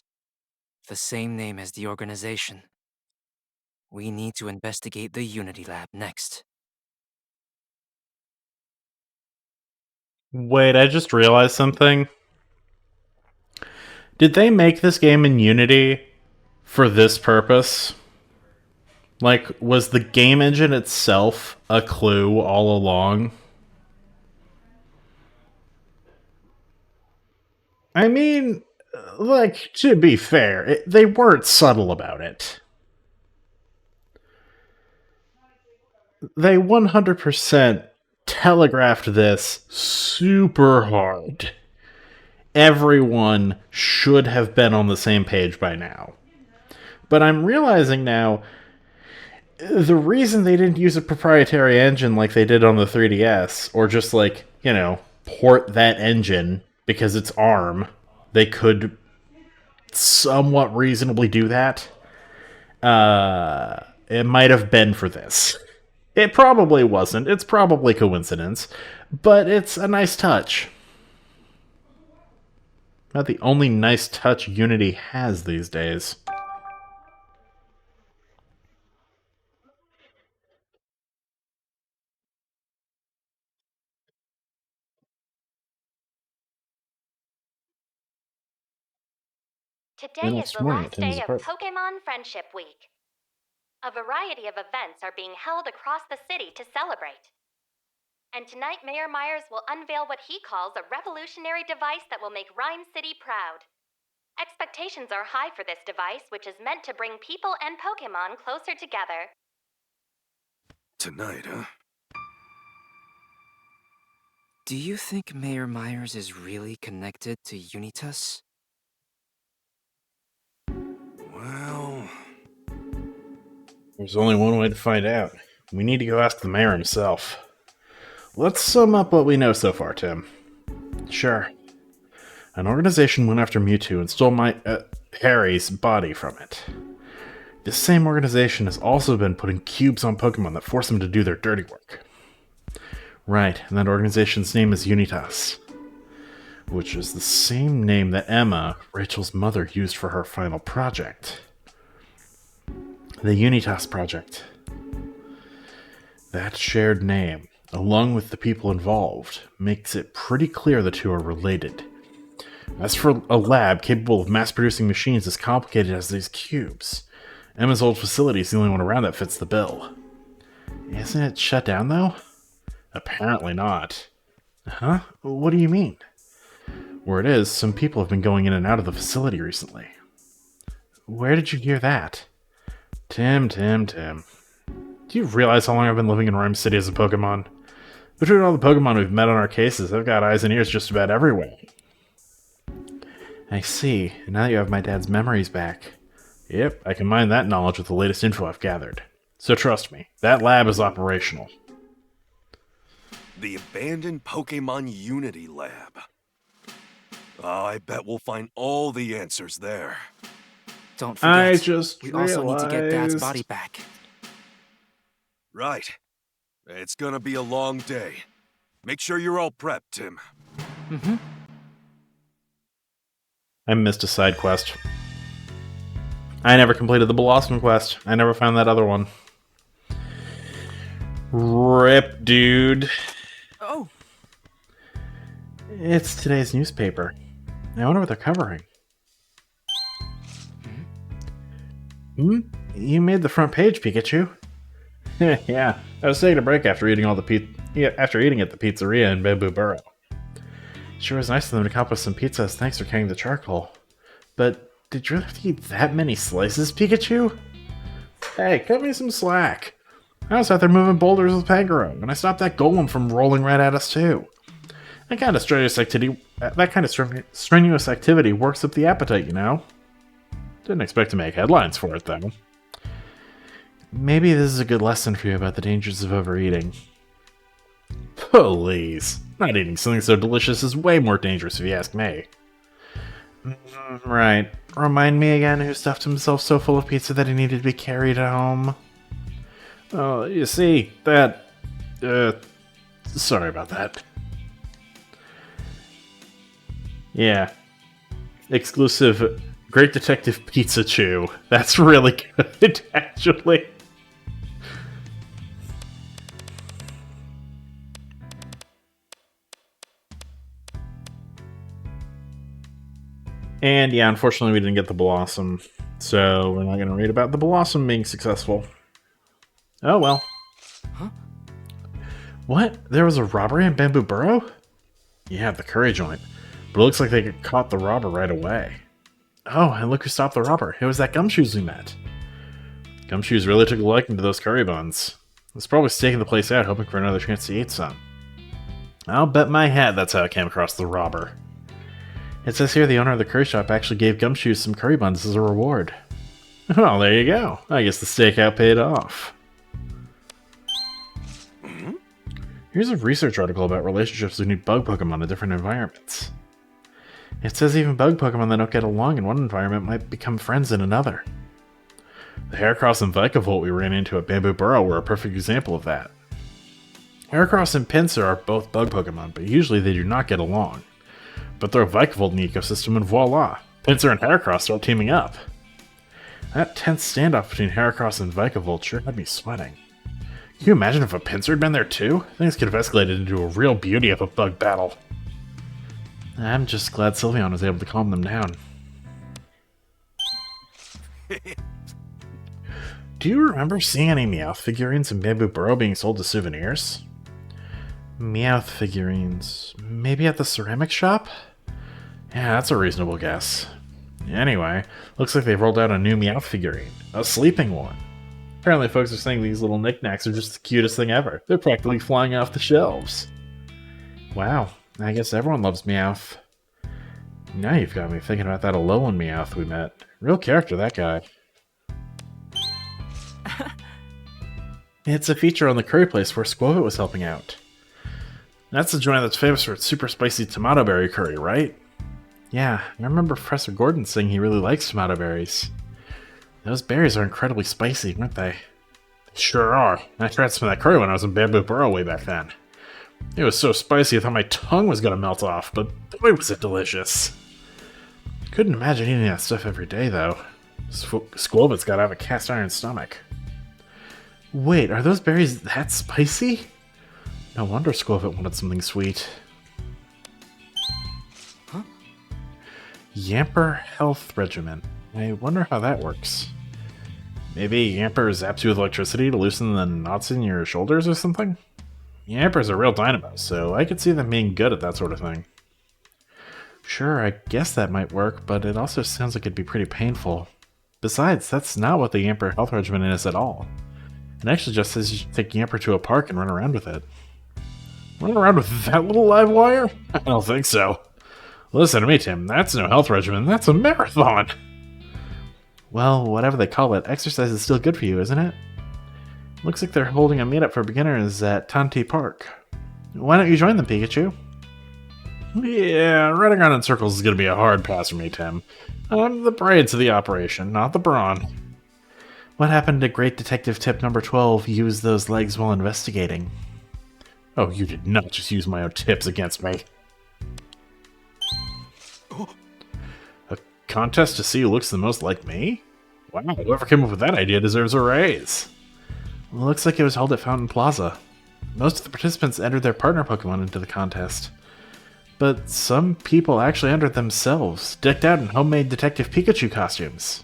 the same name as the organization. We need to investigate the Unity Lab next. Wait, I just realized something. Did they make this game in Unity for this purpose? Like, was the game engine itself a clue all along? I mean, like, to be fair, they weren't subtle about it. They 100% telegraphed this super hard. Everyone should have been on the same page by now. But I'm realizing now, the reason they didn't use a proprietary engine like they did on the 3DS, or just like, port that engine because it's ARM, they could somewhat reasonably do that. It might have been for this. It probably wasn't. It's probably coincidence, but it's a nice touch. Not the only nice touch Unity has these days. Today is the last day of Pokemon Friendship Week. A variety of events are being held across the city to celebrate. And tonight, Mayor Myers will unveil what he calls a revolutionary device that will make Rhyme City proud. Expectations are high for this device, which is meant to bring people and Pokemon closer together. Tonight, huh? Do you think Mayor Myers is really connected to Unitas? Well... There's only one way to find out. We need to go ask the mayor himself. Let's sum up what we know so far, Tim. Sure. An organization went after Mewtwo and stole Harry's body from it. This same organization has also been putting cubes on Pokemon that force them to do their dirty work. Right, and that organization's name is Unitas, which is the same name that Emma, Rachel's mother, used for her final project. The Unitas Project. That shared name, along with the people involved, makes it pretty clear the two are related. As for a lab capable of mass-producing machines as complicated as these cubes, Emma's old facility is the only one around that fits the bill. Isn't it shut down, though? Apparently not. Huh? What do you mean? Where it is, some people have been going in and out of the facility recently. Where did you hear that? Tim. Do you realize how long I've been living in Rhyme City as a Pokemon? Between all the Pokemon we've met on our cases, I've got eyes and ears just about everywhere. I see. And now you have my dad's memories back. Yep, I can mine that knowledge with the latest info I've gathered. So trust me, that lab is operational. The abandoned Pokemon Unity Lab. I bet we'll find all the answers there. Don't forget, I just we also need to get Dad's realized- body back. Right. It's gonna be a long day. Make sure you're all prepped, Tim. Mm-hmm. I missed a side quest. I never completed the Blossom quest. I never found that other one. Rip, dude. Oh! It's today's newspaper. I wonder what they're covering. You made the front page, Pikachu. Yeah, I was taking a break after eating at the pizzeria in Bamboo Burrow. Sure was nice of them to cop us some pizzas. Thanks for carrying the charcoal. But did you really have to eat that many slices, Pikachu? Hey, cut me some slack. I was out there moving boulders with Pangoro, and I stopped that golem from rolling right at us too. That kind of strenuous activity works up the appetite, you know. Didn't expect to make headlines for it, though. Maybe this is a good lesson for you about the dangers of overeating. Please. Not eating something so delicious is way more dangerous if you ask me. Right. Remind me again who stuffed himself so full of pizza that he needed to be carried home. Oh, you see, that... sorry about that. Yeah. Exclusive Great Detective Pizza Chew. That's really good, actually. And yeah, unfortunately we didn't get the Blossom, so we're not going to read about the Blossom being successful. Oh well. Huh? What? There was a robbery in Bamboo Burrow? Yeah, the curry joint. But it looks like they caught the robber right away. Oh, and look who stopped the robber. It was that Gumshoes we met. Gumshoes really took a liking to those curry buns. He's probably staking the place out, hoping for another chance to eat some. I'll bet my hat that's how it came across the robber. It says here the owner of the curry shop actually gave Gumshoes some curry buns as a reward. Well, there you go. I guess the stakeout paid off. Here's a research article about relationships between bug Pokemon in different environments. It says even bug Pokemon that don't get along in one environment might become friends in another. The Heracross and Vikavolt we ran into at Bamboo Burrow were a perfect example of that. Heracross and Pinsir are both bug Pokemon, but usually they do not get along. But throw Vikavolt in the ecosystem and voila! Pinsir and Heracross start teaming up. That tense standoff between Heracross and Vikavolt sure had me sweating. Can you imagine if a Pinsir had been there too? Things could have escalated into a real beauty of a bug battle. I'm just glad Sylveon was able to calm them down. Do you remember seeing any Meowth figurines in Bamboo Burrow being sold as souvenirs? Meowth figurines. Maybe at the ceramic shop? Yeah, that's a reasonable guess. Anyway, looks like they've rolled out a new Meowth figurine. A sleeping one. Apparently folks are saying these little knickknacks are just the cutest thing ever. They're practically flying off the shelves. Wow, I guess everyone loves Meowth. Now you've got me thinking about that Alolan Meowth we met. Real character, that guy. It's a feature on the curry place where Squovit was helping out. That's the joint that's famous for its super spicy tomato berry curry, right? Yeah, I remember Professor Gordon saying he really likes tomato berries. Those berries are incredibly spicy, aren't they? Sure are. I tried some of that curry when I was in Bamboo Burrow way back then. It was so spicy I thought my tongue was gonna melt off, but boy was it delicious. Couldn't imagine eating that stuff every day, though. Squovit's gotta have a cast iron stomach. Wait, are those berries that spicy? No wonder Squovit wanted something sweet. Huh? Yamper Health Regimen. I wonder how that works. Maybe Yamper zaps you with electricity to loosen the knots in your shoulders or something? Yamper's a real dynamo, so I could see them being good at that sort of thing. Sure, I guess that might work, but it also sounds like it'd be pretty painful. Besides, that's not what the Yamper Health Regimen is at all. It actually just says you should take Yamper to a park and run around with it. Run around with that little live wire? I don't think so. Listen to me, Tim. That's no health regimen. That's a marathon. Well, whatever they call it, exercise is still good for you, isn't it? Looks like they're holding a meetup for beginners at Tanti Park. Why don't you join them, Pikachu? Yeah, running around in circles is going to be a hard pass for me, Tim. I'm the brains of the operation, not the brawn. What happened to Great Detective Tip number 12, use those legs while investigating? Oh, you did not just use my own tips against me. A contest to see who looks the most like me? Wow, whoever came up with that idea deserves a raise. Looks like it was held at Fountain Plaza. Most of the participants entered their partner Pokemon into the contest. But some people actually entered themselves, decked out in homemade Detective Pikachu costumes.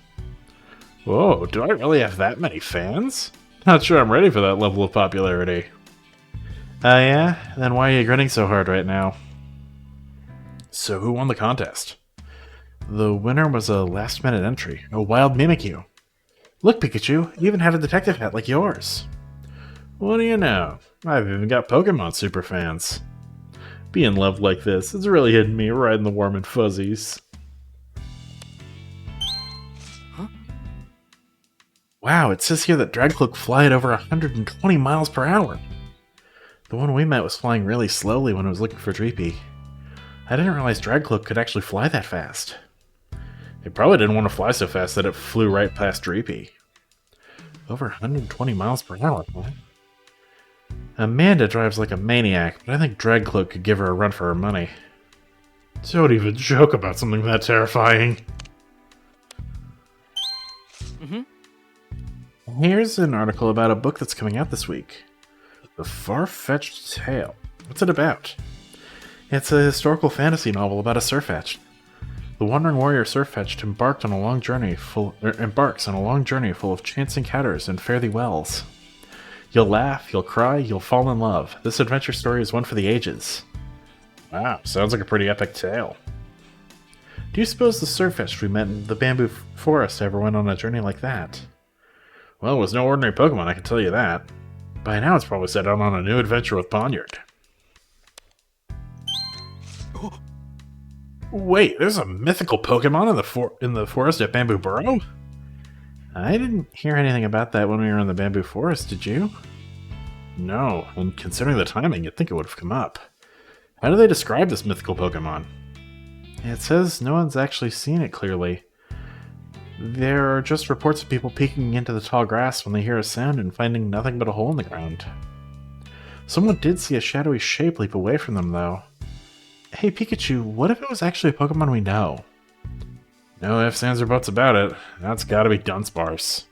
Whoa, do I really have that many fans? Not sure I'm ready for that level of popularity. Yeah? Then why are you grinning so hard right now? So who won the contest? The winner was a last-minute entry, a wild Mimikyu. Look, Pikachu, you even have a detective hat like yours. What do you know? I've even got Pokemon superfans. Being loved like this, it's really hitting me right in the warm and fuzzies. Wow, it says here that Dragcloak fly at over 120 miles per hour. The one we met was flying really slowly when it was looking for Dreepy. I didn't realize Dragcloak could actually fly that fast. It probably didn't want to fly so fast that it flew right past Dreepy. Over 120 miles per hour, huh? Amanda drives like a maniac, but I think Dragcloak could give her a run for her money. Don't even joke about something that terrifying. Here's an article about a book that's coming out this week. The Far-Fetched Tale. What's it about? It's a historical fantasy novel about a Sirfetch'd. The wandering warrior Surfetched embarks on a long journey full of chance encounters and fare thee wells. You'll laugh, you'll cry, you'll fall in love. This adventure story is one for the ages. Wow, sounds like a pretty epic tale. Do you suppose the Surfetched we met in the bamboo forest ever went on a journey like that? Well, it was no ordinary Pokemon, I can tell you that. By now it's probably set out on a new adventure with Ponyard. Wait, there's a mythical Pokemon in the forest at Bamboo Burrow? I didn't hear anything about that when we were in the Bamboo Forest, did you? No, and considering the timing, you'd think it would have come up. How do they describe this mythical Pokemon? It says no one's actually seen it clearly. There are just reports of people peeking into the tall grass when they hear a sound and finding nothing but a hole in the ground. Someone did see a shadowy shape leap away from them, though. Hey Pikachu, what if it was actually a Pokemon we know? No ifs, ands, or buts about it. That's gotta be Dunsparce.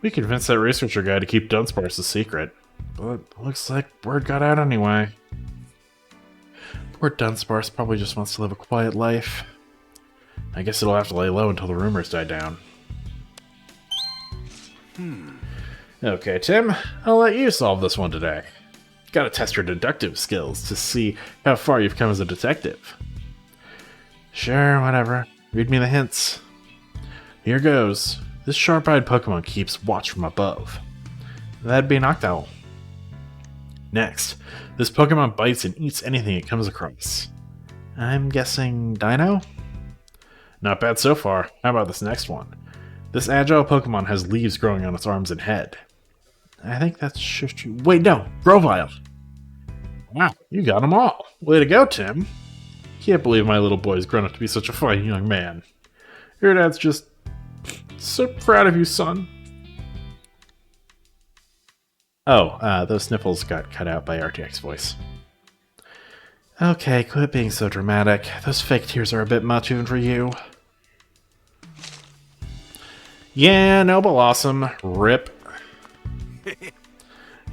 We convinced that researcher guy to keep Dunsparce a secret, but looks like word got out anyway. Poor Dunsparce probably just wants to live a quiet life. I guess it'll have to lay low until the rumors die down. Okay, Tim, I'll let you solve this one today. Gotta test your deductive skills to see how far you've come as a detective. Sure, whatever. Read me the hints. Here goes. This sharp-eyed Pokemon keeps watch from above. That'd be an Octowl. Next, this Pokemon bites and eats anything it comes across. I'm guessing Dino? Not bad so far. How about this next one? This agile Pokemon has leaves growing on its arms and head. I think that's Shifty. Wait, no! Grovyle! Wow, you got them all. Way to go, Tim. Can't believe my little boy's grown up to be such a fine young man. Your dad's just so proud of you, son. Oh, those sniffles got cut out by RTX voice. Okay, quit being so dramatic. Those fake tears are a bit much even for you. Yeah, Noble Awesome. Rip.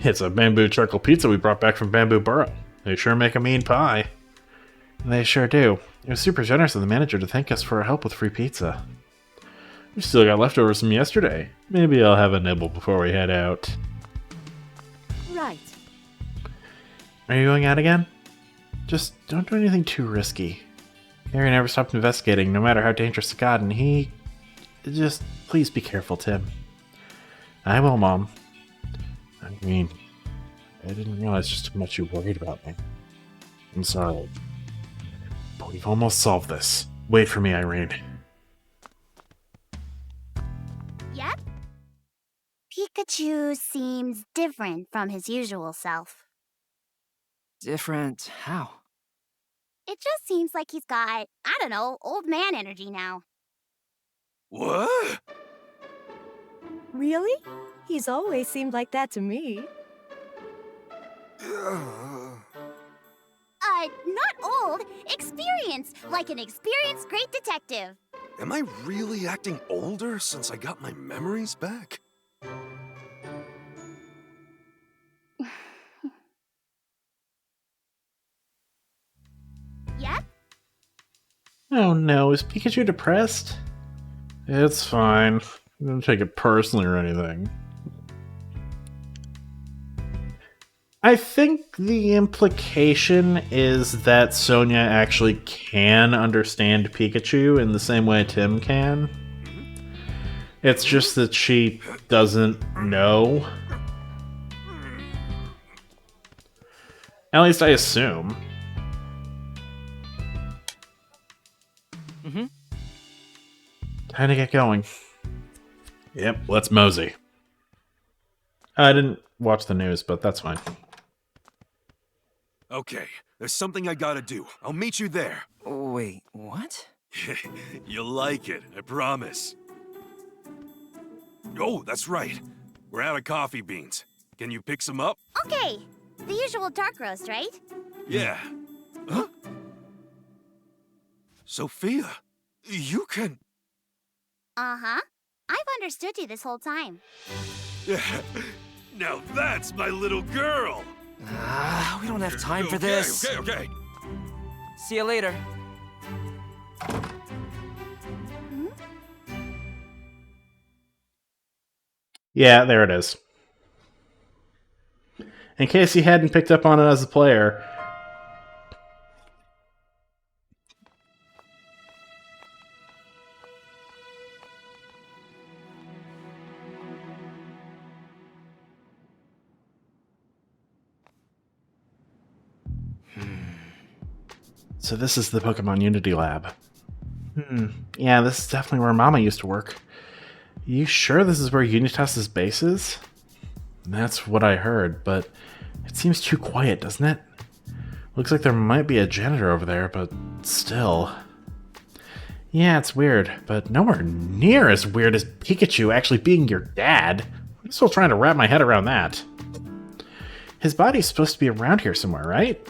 It's a bamboo charcoal pizza we brought back from Bamboo Burrow. They sure make a mean pie. They sure do. It was super generous of the manager to thank us for our help with free pizza. We still got leftovers from yesterday. Maybe I'll have a nibble before we head out. Right. Are you going out again? Just don't do anything too risky. Harry never stopped investigating, no matter how dangerous it got, and he... Just please be careful, Tim. I will, Mom. I mean, I didn't realize just how much you worried about me. I'm sorry. But we've almost solved this. Wait for me, Irene. Yep. Pikachu seems different from his usual self. Different how? It just seems like he's got, I don't know, old man energy now. What? Really? He's always seemed like that to me. Not old. Experienced, like an experienced great detective. Am I really acting older since I got my memories back? Yep. Oh no, is Pikachu depressed? It's fine. I don't take it personally or anything. I think the implication is that Sonia actually can understand Pikachu in the same way Tim can. It's just that she doesn't know. At least I assume. Time to get going. Yep, let's mosey. I didn't watch the news, but that's fine. Okay, there's something I gotta do. I'll meet you there. Wait, what? You'll like it, I promise. Oh, that's right. We're out of coffee beans. Can you pick some up? Okay. The usual dark roast, right? Yeah. Huh? Sophia, you can... Uh-huh. I've understood you this whole time. Now that's my little girl! We don't have time for this. Okay. See you later. Yeah, there it is. In case you hadn't picked up on it as a player, so this is the Pokemon Unity Lab. Yeah, this is definitely where Mama used to work. You sure this is where Unitas's base is? That's what I heard, but it seems too quiet, doesn't it? Looks like there might be a janitor over there, but still. Yeah, it's weird, but nowhere near as weird as Pikachu actually being your dad. I'm still trying to wrap my head around that. His body's supposed to be around here somewhere, right?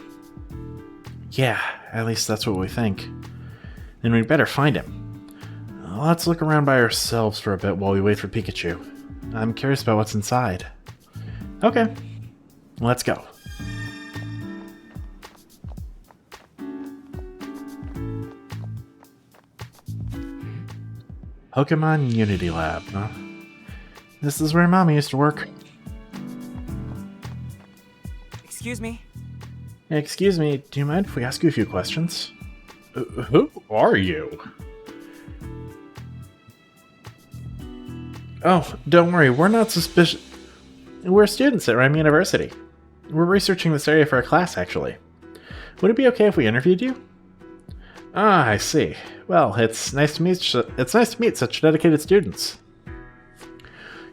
Yeah, at least that's what we think. Then we'd better find him. Let's look around by ourselves for a bit while we wait for Pikachu. I'm curious about what's inside. Okay, let's go. Pokemon Unity Lab, huh? This is where Mama used to work. Excuse me. Excuse me, do you mind if we ask you a few questions? Who are you? Oh, don't worry, we're not suspicious. We're students at Rhyme University. We're researching this area for a class, actually. Would it be okay if we interviewed you? Ah, I see. Well, it's nice to meet such dedicated students.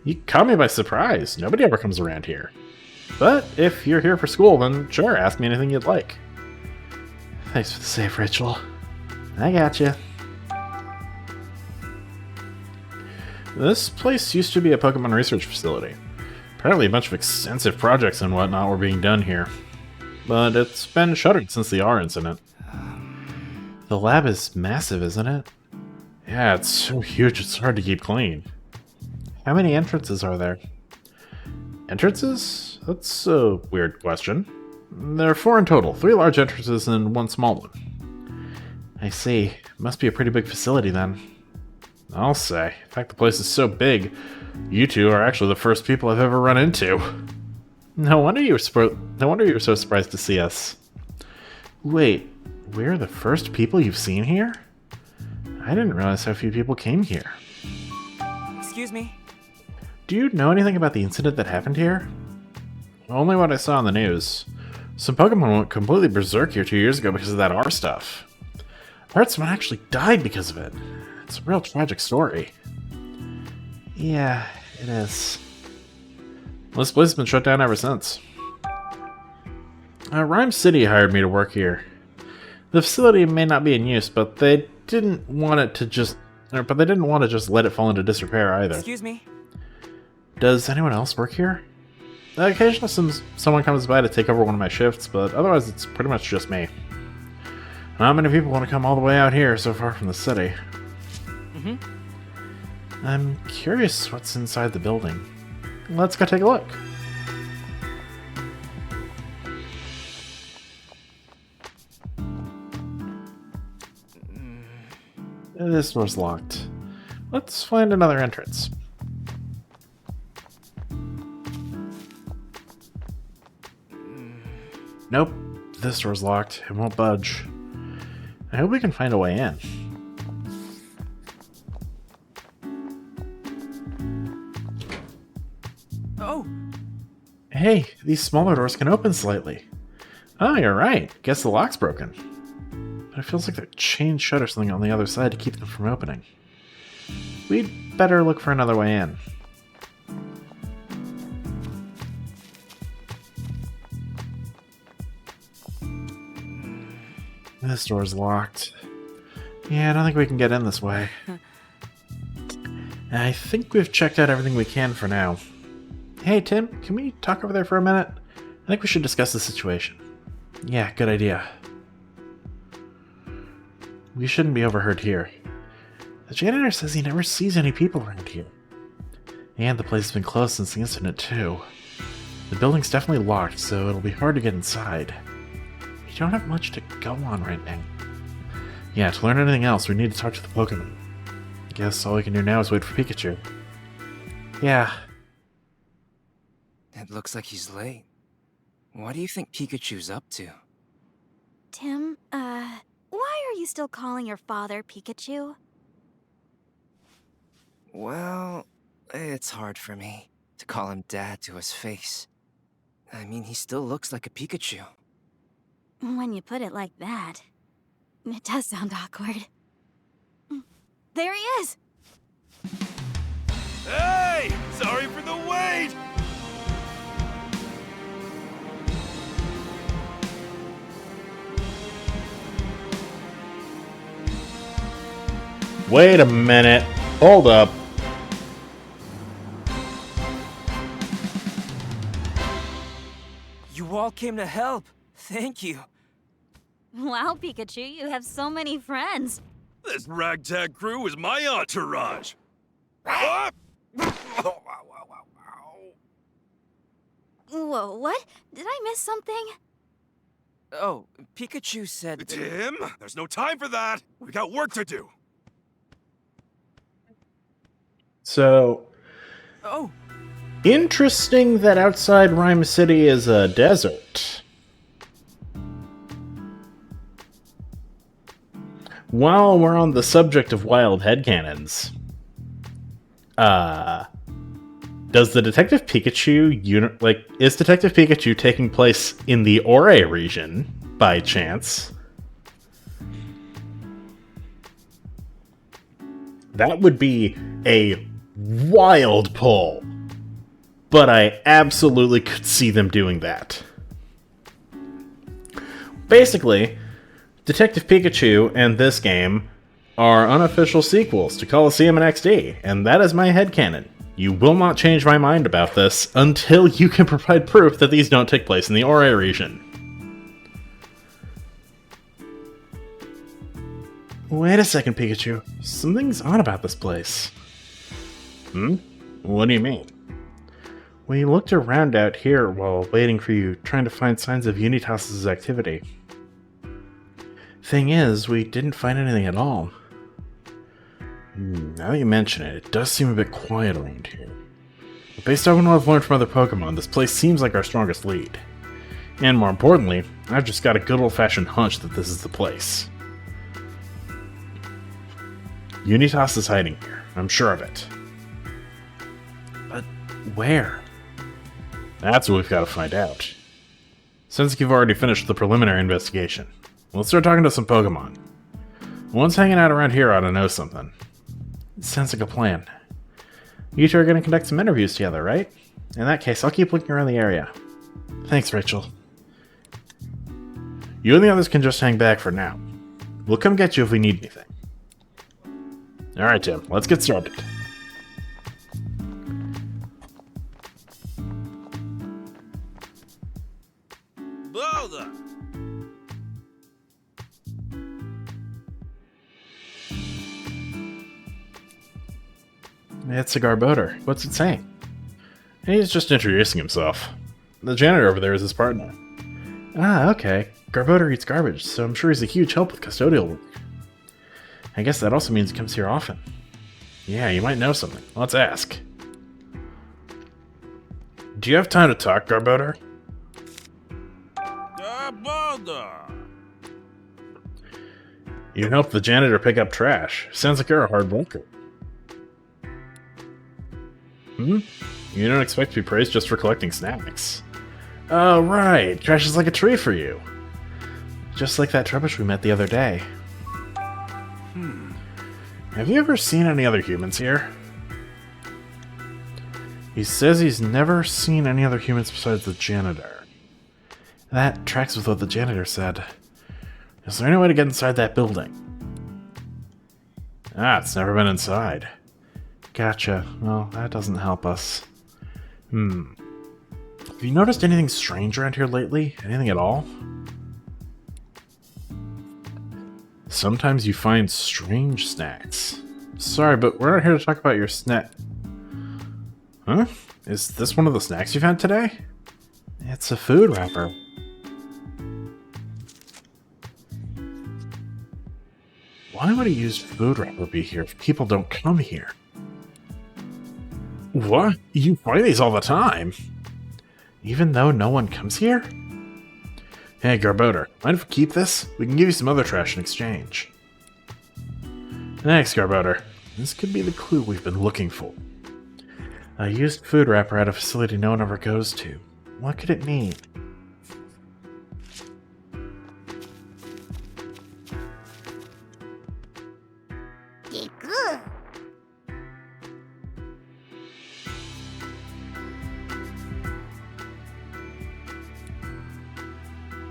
You caught me by surprise. Nobody ever comes around here. But if you're here for school, then sure, ask me anything you'd like. Thanks for the safe ritual. I gotcha. This place used to be a Pokemon research facility. Apparently a bunch of extensive projects and whatnot were being done here. But it's been shuttered since the R incident. The lab is massive, isn't it? Yeah, it's so huge it's hard to keep clean. How many entrances are there? Entrances? That's a weird question. There are 4 in total, 3 large entrances and 1 small one. I see. Must be a pretty big facility then. I'll say. In fact, the place is so big, you two are actually the first people I've ever run into. No wonder you were so surprised to see us. Wait, we're the first people you've seen here? I didn't realize how few people came here. Excuse me. Do you know anything about the incident that happened here? Only what I saw on the news. Some Pokemon went completely berserk here 2 years ago because of that R stuff. I heard someone actually died because of it. It's a real tragic story. Yeah, it is. Well, this place has been shut down ever since. Rhyme City hired me to work here. The facility may not be in use, but they didn't want to just let it fall into disrepair either. Excuse me. Does anyone else work here? Occasionally someone comes by to take over one of my shifts, but otherwise it's pretty much just me. Not many people want to come all the way out here so far from the city. I'm curious what's inside the building. Let's go take a look. This door's locked. Let's find another entrance. Nope, this door's locked. It won't budge. I hope we can find a way in. Oh! Hey, these smaller doors can open slightly. Oh, you're right. Guess the lock's broken. But it feels like they're chained shut or something on the other side to keep them from opening. We'd better look for another way in. This door's locked. Yeah, I don't think we can get in this way. I think we've checked out everything we can for now. Hey, Tim, can we talk over there for a minute? I think we should discuss the situation. Yeah, good idea. We shouldn't be overheard here. The janitor says he never sees any people around here. And the place has been closed since the incident, too. The building's definitely locked, so it'll be hard to get inside. We don't have much to go on right now. Yeah, to learn anything else, we need to talk to the Pokemon. I guess all we can do now is wait for Pikachu. Yeah, It looks like he's late. What do you think Pikachu's up to? Tim, why are you still calling your father Pikachu? Well, it's hard for me to call him Dad to his face. I mean, he still looks like a Pikachu. When you put it like that, it does sound awkward. There he is! Hey! Sorry for the wait! Wait a minute. Hold up. You all came to help. Thank you. Wow, Pikachu, you have so many friends. This ragtag crew is my entourage. Ah! Whoa, what? Did I miss something? Oh, Pikachu said... Tim, there's no time for that. We got work to do. So, Oh, interesting that outside Rhyme City is a desert. While we're on the subject of wild headcanons, does the Detective Pikachu is Detective Pikachu taking place in the Ore region by chance? That would be a wild pull, but I absolutely could see them doing that. Basically, Detective Pikachu and this game are unofficial sequels to Colosseum and XD, and that is my headcanon. You will not change my mind about this until you can provide proof that these don't take place in the Ore region. Wait a second, Pikachu. Something's odd about this place. What do you mean? We looked around out here while waiting for you, trying to find signs of Unitas's activity. Thing is, we didn't find anything at all. Now that you mention it, it does seem a bit quiet around here. But based on what I've learned from other Pokemon, this place seems like our strongest lead. And more importantly, I've just got a good old-fashioned hunch that this is the place. Unitas is hiding here, I'm sure of it. But where? That's what we've got to find out. Since you've already finished the preliminary investigation, let's start talking to some Pokemon. One's hanging out around here ought to know something. Sounds like a plan. You two are going to conduct some interviews together, right? In that case, I'll keep looking around the area. Thanks, Rachel. You and the others can just hang back for now. We'll come get you if we need anything. Alright, Tim, let's get started. Bother! It's a Garbodor. What's it saying? He's just introducing himself. The janitor over there is his partner. Ah, okay. Garbodor eats garbage, so I'm sure he's a huge help with custodial work. I guess that also means he comes here often. Yeah, you might know something. Let's ask. Do you have time to talk, Garbodor? Garbodor! You helped the janitor pick up trash. Sounds like you're a hard worker. You don't expect to be praised just for collecting snacks. Oh, right. Trash is like a tree for you. Just like that Trebush we met the other day. Have you ever seen any other humans here? He says he's never seen any other humans besides the janitor. That tracks with what the janitor said. Is there any way to get inside that building? Ah, it's never been inside. Gotcha. Well, that doesn't help us. Have you noticed anything strange around here lately? Anything at all? Sometimes you find strange snacks. Sorry, but we're not here to talk about your snack. Huh? Is this one of the snacks you found today? It's a food wrapper. Why would a used food wrapper be here if people don't come here? What? You find these all the time? Even though no one comes here? Hey, Garbodor, mind if we keep this? We can give you some other trash in exchange. Thanks, Garbodor. This could be the clue we've been looking for. A used food wrapper at a facility no one ever goes to. What could it mean?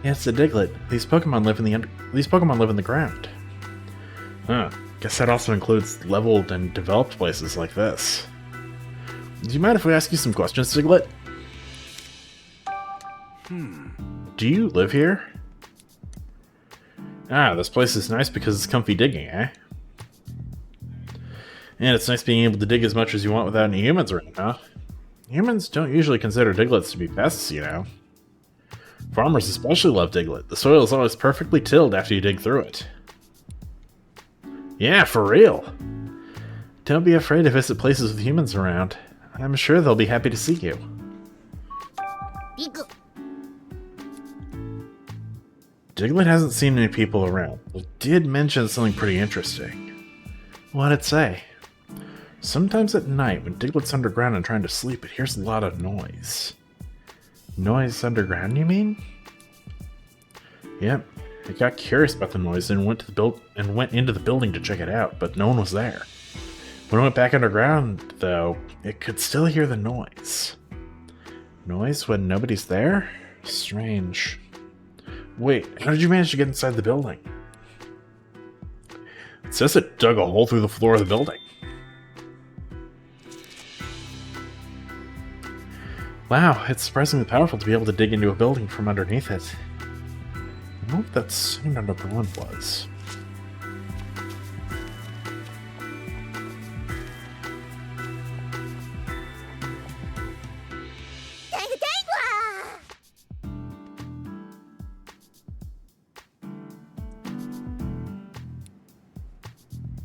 Yeah, it's a Diglett. These Pokemon live in the ground. Huh. Guess that also includes leveled and developed places like this. Do you mind if we ask you some questions, Diglett? Do you live here? Ah, this place is nice because it's comfy digging, eh? And it's nice being able to dig as much as you want without any humans around, huh? Humans don't usually consider Digletts to be pests, you know. Farmers especially love Diglett. The soil is always perfectly tilled after you dig through it. Yeah, for real. Don't be afraid to visit places with humans around. I'm sure they'll be happy to see you. Diglett hasn't seen any people around, but did mention something pretty interesting. What'd it say? Sometimes at night, when Diglett's underground and trying to sleep, it hears a lot of noise. Noise underground, you mean? Yep. It got curious about the noise and went into the building to check it out, but no one was there. When it went back underground, though, it could still hear the noise. Noise when nobody's there? Strange. Wait, how did you manage to get inside the building? It says it dug a hole through the floor of the building. Wow, it's surprisingly powerful to be able to dig into a building from underneath it. I wonder what that sound underground was.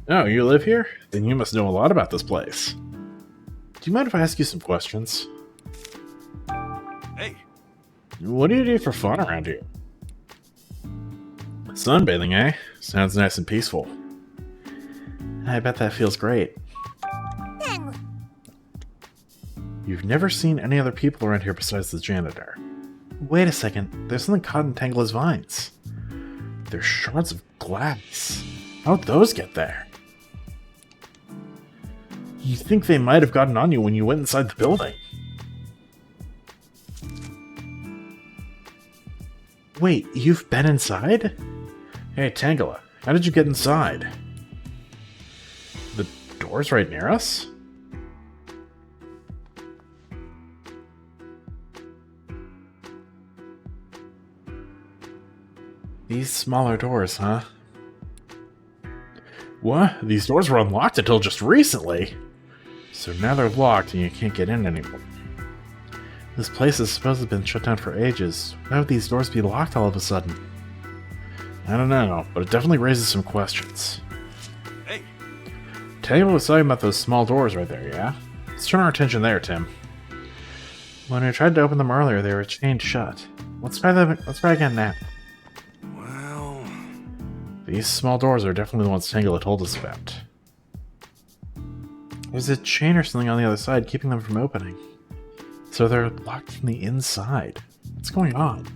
Oh, you live here? Then you must know a lot about this place. Do you mind if I ask you some questions? Hey, What do you do for fun around here? Sunbathing, eh? Sounds nice and peaceful. I bet that feels great. You've never seen any other people around here besides the janitor. Wait a second, there's something caught in Tangela's vines. They're shards of glass. How'd those get there? You think they might have gotten on you when you went inside the building? Wait, you've been inside? Hey, Tangela, how did you get inside? The door's right near us? These smaller doors, huh? What? These doors were unlocked until just recently? So now they're locked and you can't get in anymore. This place has supposedly been shut down for ages. Why would these doors be locked all of a sudden? I don't know, but it definitely raises some questions. hey, Tangela was talking about those small doors right there, yeah? Let's turn our attention there, Tim. When I tried to open them earlier, they were chained shut. Let's try again now. well, These small doors are definitely the ones Tangela told us about. There's a chain or something on the other side keeping them from opening. So they're locked from the inside. What's going on?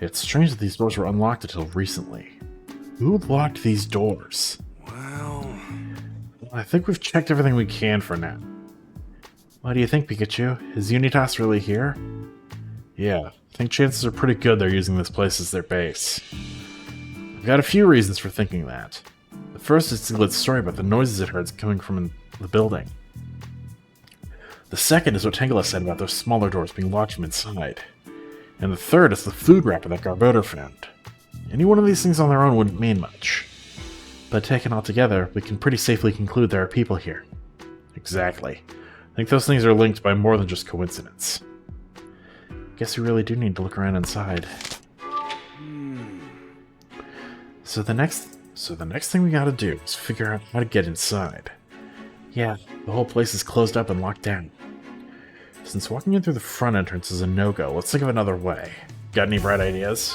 It's strange that these doors were unlocked until recently. Who locked these doors? well, I think we've checked everything we can for now. What do you think, Pikachu? Is Unitas really here? Yeah, I think chances are pretty good they're using this place as their base. I've got a few reasons for thinking that. The first is Diglett's story about the noises it heard coming from the building. The second is what Tangela said about those smaller doors being locked from inside. And the third is the food wrapper that Garbodor found. Any one of these things on their own wouldn't mean much. But taken all together, we can pretty safely conclude there are people here. Exactly. I think those things are linked by more than just coincidence. Guess we really do need to look around inside. So the next thing we gotta do is figure out how to get inside. Yeah, the whole place is closed up and locked down. Since walking in through the front entrance is a no-go, let's think of another way. Got any bright ideas?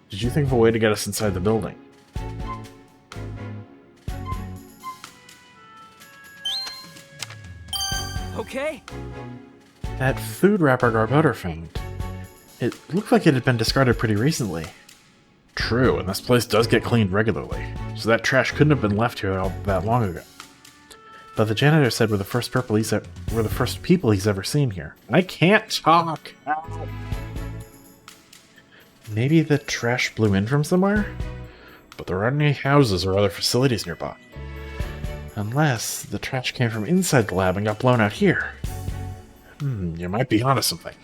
Did you think of a way to get us inside the building? Okay. That food wrapper Garbutter found. It looked like it had been discarded pretty recently. True, and this place does get cleaned regularly, so that trash couldn't have been left here all that long ago. But the janitor said we're the first people he's ever seen here. I can't talk! Maybe the trash blew in from somewhere? But there aren't any houses or other facilities nearby. Unless the trash came from inside the lab and got blown out here. You might be onto something.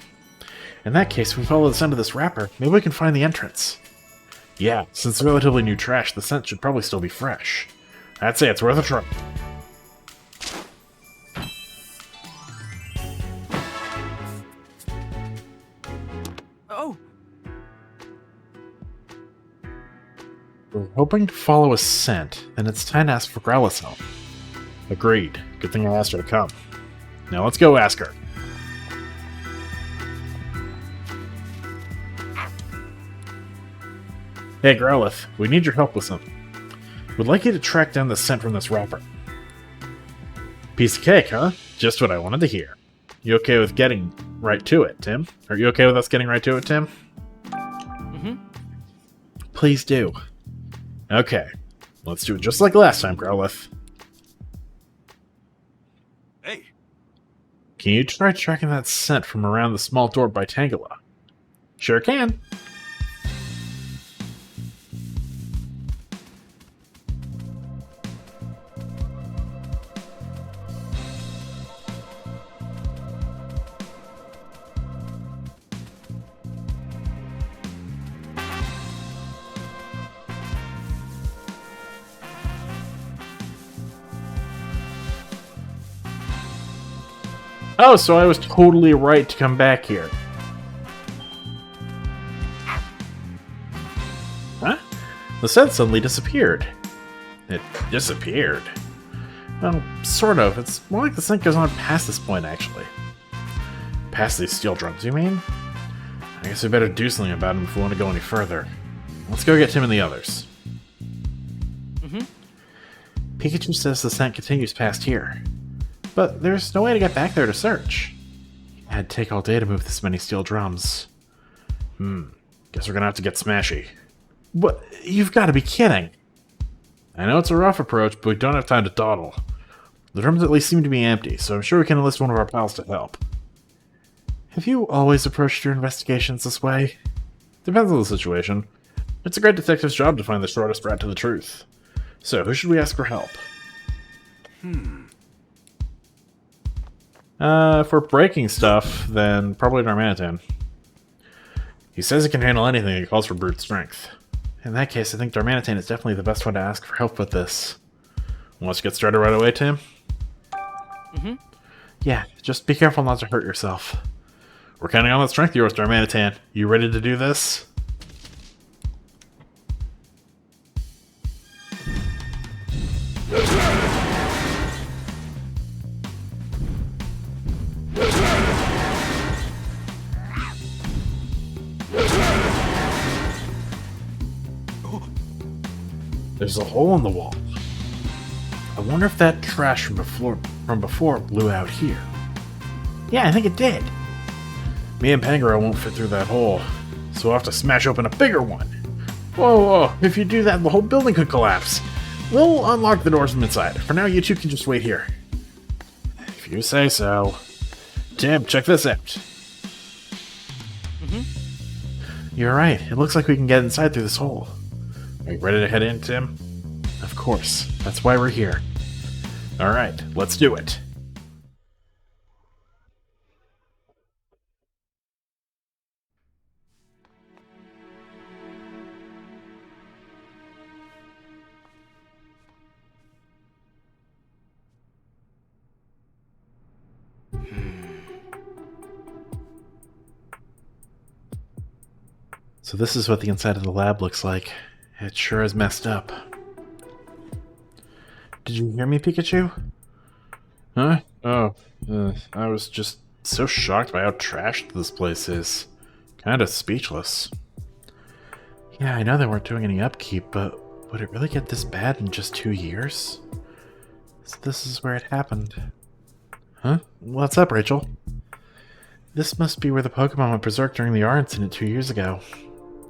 In that case, if we follow the scent of this wrapper, maybe we can find the entrance. Yeah, since it's relatively new trash, the scent should probably still be fresh. I'd say it's worth a try. Oh! We're hoping to follow a scent, then it's time to ask for Growlith's help. Agreed. Good thing I asked her to come. Now let's go ask her. Hey Growlith, we need your help with something. We'd like you to track down the scent from this wrapper. Piece of cake, huh? Just what I wanted to hear. You okay with getting right to it, Tim? Are you okay with us getting right to it, Tim? Please do. Okay. Let's do it just like last time, Growlith. Hey, Can you try tracking that scent from around the small door by Tangela? Sure can. Oh, so I was totally right to come back here. Huh? The scent suddenly disappeared. It disappeared? Well, sort of. It's more like the scent goes on past this point, actually. Past these steel drums, you mean? I guess we better do something about him if we want to go any further. Let's go get Tim and the others. Pikachu says the scent continues past here. But there's no way to get back there to search. It'd take all day to move this many steel drums. Guess we're gonna have to get smashy. What? You've got to be kidding! I know it's a rough approach, but we don't have time to dawdle. The drums at least seem to be empty, so I'm sure we can enlist one of our pals to help. Have you always approached your investigations this way? Depends on the situation. It's a great detective's job to find the shortest route to the truth. So, who should we ask for help? If we're breaking stuff, then probably Darmanitan. He says he can handle anything that calls for brute strength. In that case, I think Darmanitan is definitely the best one to ask for help with this. Let's get started right away, Tim? Yeah, just be careful not to hurt yourself. We're counting on that strength of yours, Darmanitan. You ready to do this? There's a hole in the wall. I wonder if that trash from before blew out here. Yeah, I think it did. Me and Pangoro won't fit through that hole, so we'll have to smash open a bigger one. Whoa, if you do that, the whole building could collapse. We'll unlock the doors from inside. For now, you two can just wait here. If you say so. Tim, check this out. You're right. It looks like we can get inside through this hole. Are you ready to head in, Tim? Of course. That's why we're here. Alright, let's do it. So this is what the inside of the lab looks like. It sure is messed up. Did you hear me, Pikachu? Huh? Oh, I was just so shocked by how trashed this place is. Kinda speechless. Yeah, I know they weren't doing any upkeep, but would it really get this bad in just 2 years? So this is where it happened. Huh? What's up, Rachel? This must be where the Pokemon went berserk during the R incident 2 years ago.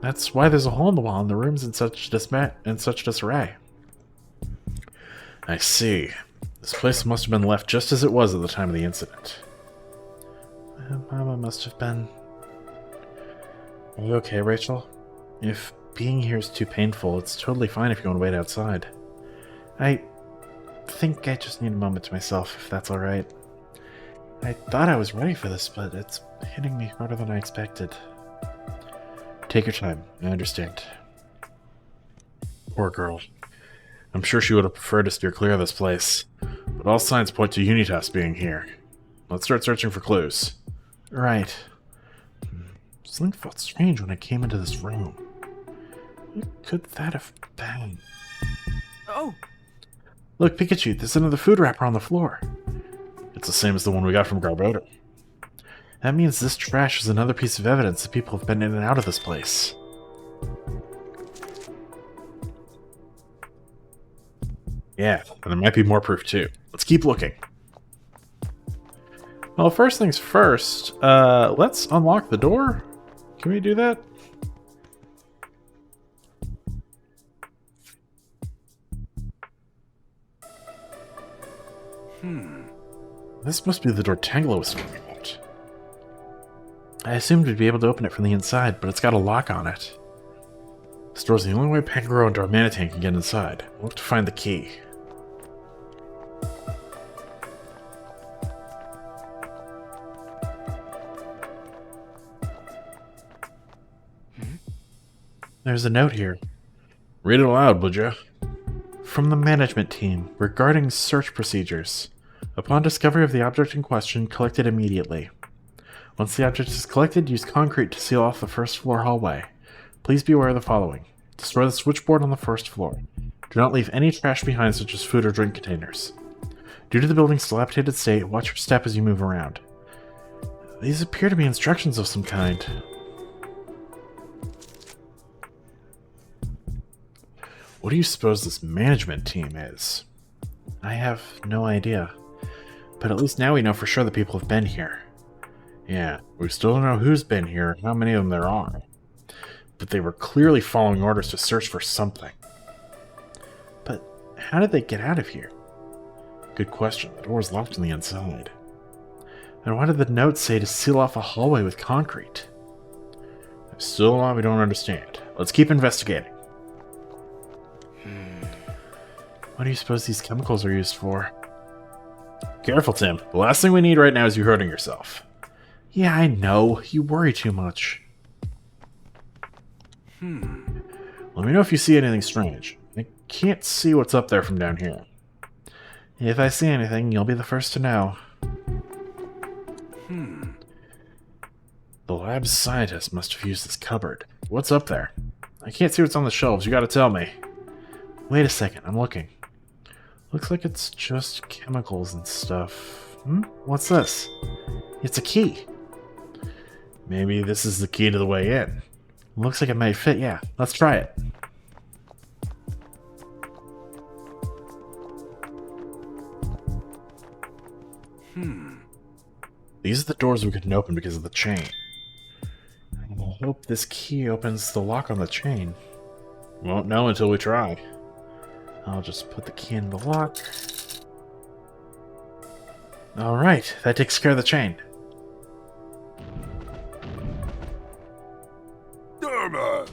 That's why there's a hole in the wall and the room's in such disarray. I see. This place must have been left just as it was at the time of the incident. Mama must have been... Are you okay, Rachel? If being here is too painful, it's totally fine if you want to wait outside. I think I just need a moment to myself, if that's alright. I thought I was ready for this, but it's hitting me harder than I expected. Take your time. I understand. Poor girl. I'm sure she would have preferred to steer clear of this place, but all signs point to Unitas being here. Let's start searching for clues. Right. Something felt strange when I came into this room. What could that have been? Oh! Look, Pikachu, there's another food wrapper on the floor. It's the same as the one we got from Garbodor. That means this trash is another piece of evidence that people have been in and out of this place. Yeah, and there might be more proof too. Let's keep looking. Well, first things first, let's unlock the door. Can we do that? This must be the door Tangela was talking about. I assumed we'd be able to open it from the inside, but it's got a lock on it. This door's the only way Pangoro and Darmanitan can get inside. We'll have to find the key. There's a note here. Read it aloud, would you? From the management team, regarding search procedures. Upon discovery of the object in question, collect it immediately. Once the object is collected, use concrete to seal off the first floor hallway. Please be aware of the following. Destroy the switchboard on the first floor. Do not leave any trash behind, such as food or drink containers. Due to the building's dilapidated state, watch your step as you move around. These appear to be instructions of some kind. What do you suppose this management team is? I have no idea. But at least now we know for sure that people have been here. Yeah, we still don't know who's been here and how many of them there are. But they were clearly following orders to search for something. But how did they get out of here? Good question. The door was locked on the inside. And why did the note say to seal off a hallway with concrete? There's still a lot we don't understand. Let's keep investigating. What do you suppose these chemicals are used for? Careful, Tim. The last thing we need right now is you hurting yourself. Yeah, I know. You worry too much. Let me know if you see anything strange. I can't see what's up there from down here. If I see anything, you'll be the first to know. The lab's scientist must have used this cupboard. What's up there? I can't see what's on the shelves. You gotta tell me. Wait a second. I'm looking. Looks like it's just chemicals and stuff. What's this? It's a key. Maybe this is the key to the way in. Looks like it might fit, yeah. Let's try it. These are the doors we couldn't open because of the chain. I hope this key opens the lock on the chain. Won't know until we try. I'll just put the key in the lock. Alright, that takes care of the chain. Dharma!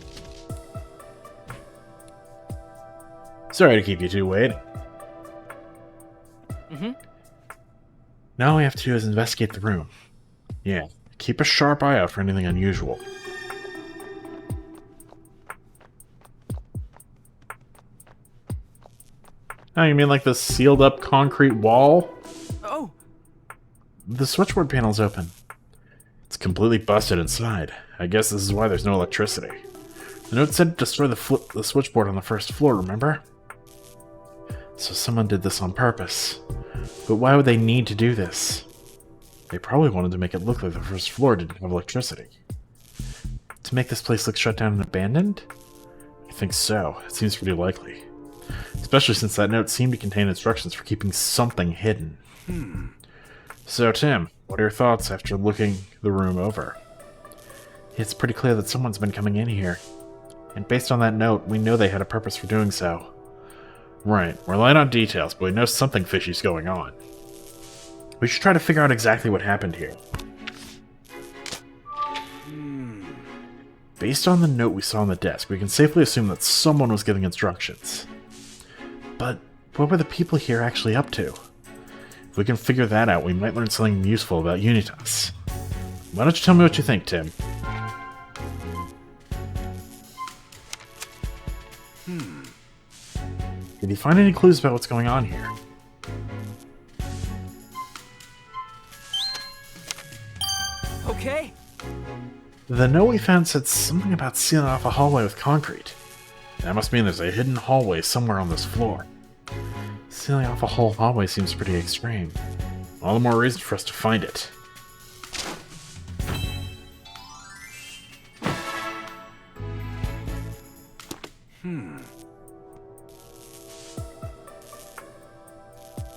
Sorry to keep you two waiting. Now all we have to do is investigate the room. Yeah, keep a sharp eye out for anything unusual. Oh, you mean like the sealed up concrete wall? Oh! The switchboard panel's open. It's completely busted inside. I guess this is why there's no electricity. The note said to destroy the switchboard on the first floor, remember? So someone did this on purpose. But why would they need to do this? They probably wanted to make it look like the first floor didn't have electricity. To make this place look shut down and abandoned? I think so. It seems pretty likely. Especially since that note seemed to contain instructions for keeping something hidden. So, Tim, what are your thoughts after looking the room over? It's pretty clear that someone's been coming in here. And based on that note, we know they had a purpose for doing so. Right, we're light on details, but we know something fishy's going on. We should try to figure out exactly what happened here. Based on the note we saw on the desk, we can safely assume that someone was giving instructions. But what were the people here actually up to? If we can figure that out, we might learn something useful about Unitas. Why don't you tell me what you think, Tim? Did you find any clues about what's going on here? Okay. The note we found said something about sealing off a hallway with concrete. That must mean there's a hidden hallway somewhere on this floor. Sealing off a whole hallway seems pretty extreme. All the more reason for us to find it.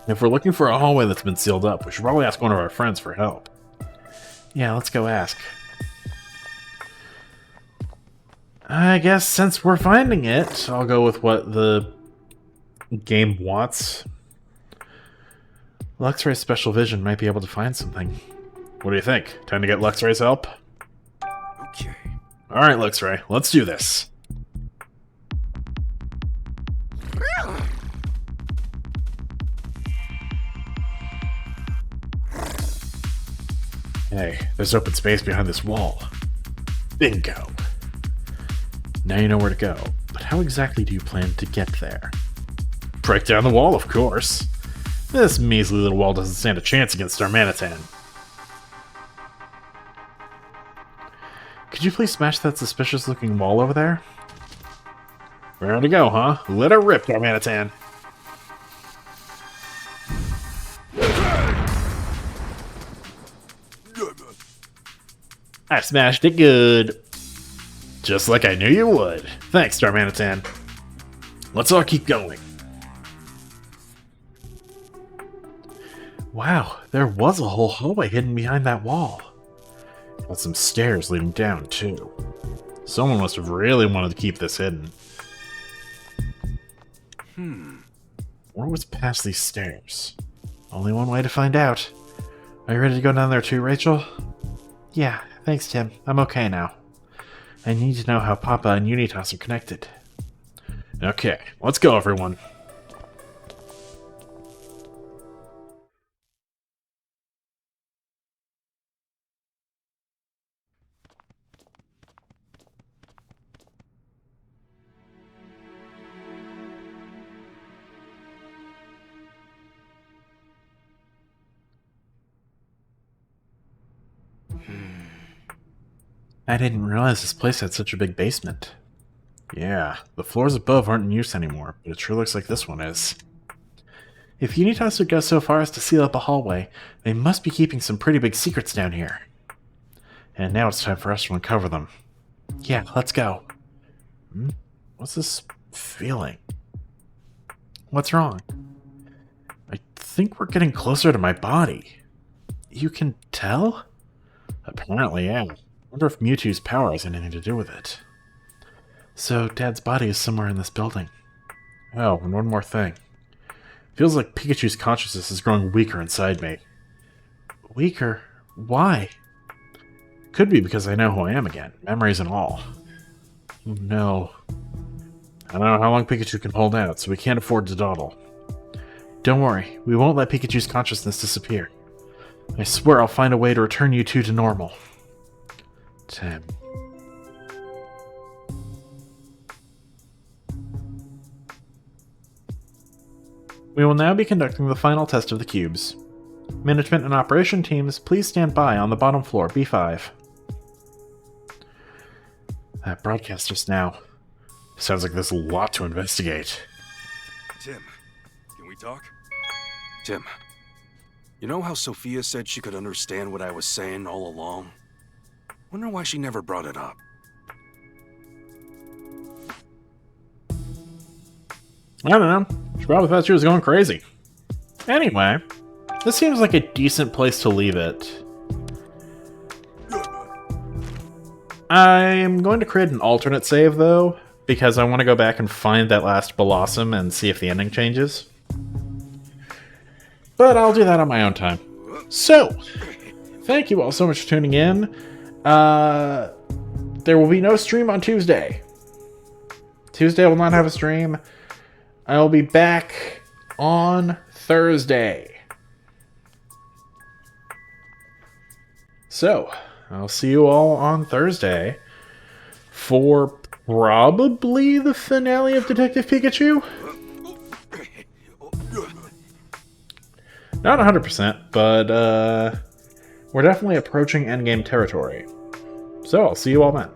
If we're looking for a hallway that's been sealed up, we should probably ask one of our friends for help. Yeah, let's go ask. I guess since we're finding it, I'll go with what the game wants. Luxray's special vision might be able to find something. What do you think? Time to get Luxray's help? Okay. Alright, Luxray, let's do this. Hey, there's open space behind this wall. Bingo. Now you know where to go, but how exactly do you plan to get there? Break down the wall, of course. This measly little wall doesn't stand a chance against our Manitan. Could you please smash that suspicious-looking wall over there? Ready to go, huh? Let her rip, Darmanitan. I smashed it good. Just like I knew you would. Thanks, Darmanitan. Let's all keep going. Wow, there was a whole hallway hidden behind that wall. And some stairs leading down, too. Someone must have really wanted to keep this hidden. What was past these stairs? Only one way to find out. Are you ready to go down there too, Rachel? Yeah, thanks, Tim. I'm okay now. I need to know how Papa and Unitas are connected. Okay, let's go, everyone. I didn't realize this place had such a big basement. Yeah, the floors above aren't in use anymore, but it sure looks like this one is. If Unitas would go so far as to seal up a hallway, they must be keeping some pretty big secrets down here. And now it's time for us to uncover them. Yeah, let's go. What's this feeling? What's wrong? I think we're getting closer to my body. You can tell? Apparently, yeah. I wonder if Mewtwo's power has anything to do with it. So, Dad's body is somewhere in this building. Oh, and one more thing. Feels like Pikachu's consciousness is growing weaker inside me. Weaker? Why? Could be because I know who I am again, memories and all. Oh, no. I don't know how long Pikachu can hold out, so we can't afford to dawdle. Don't worry, we won't let Pikachu's consciousness disappear. I swear I'll find a way to return you two to normal. Tim. We will now be conducting the final test of the cubes. Management and operation teams, please stand by on the bottom floor, B5. That broadcast just now. Sounds like there's a lot to investigate. Tim, talk? Tim, you know how Sophia said she could understand what I was saying all along? Wonder why she never brought it up. I don't know. She probably thought she was going crazy. Anyway, this seems like a decent place to leave it. I'm going to create an alternate save, though, because I want to go back and find that last Blossom and see if the ending changes. But I'll do that on my own time. So, thank you all so much for tuning in. There will be no stream on Tuesday. Tuesday I will not have a stream. I will be back on Thursday. So, I'll see you all on Thursday for probably the finale of Detective Pikachu. Not 100%, but we're definitely approaching endgame territory. So, I'll see you all then.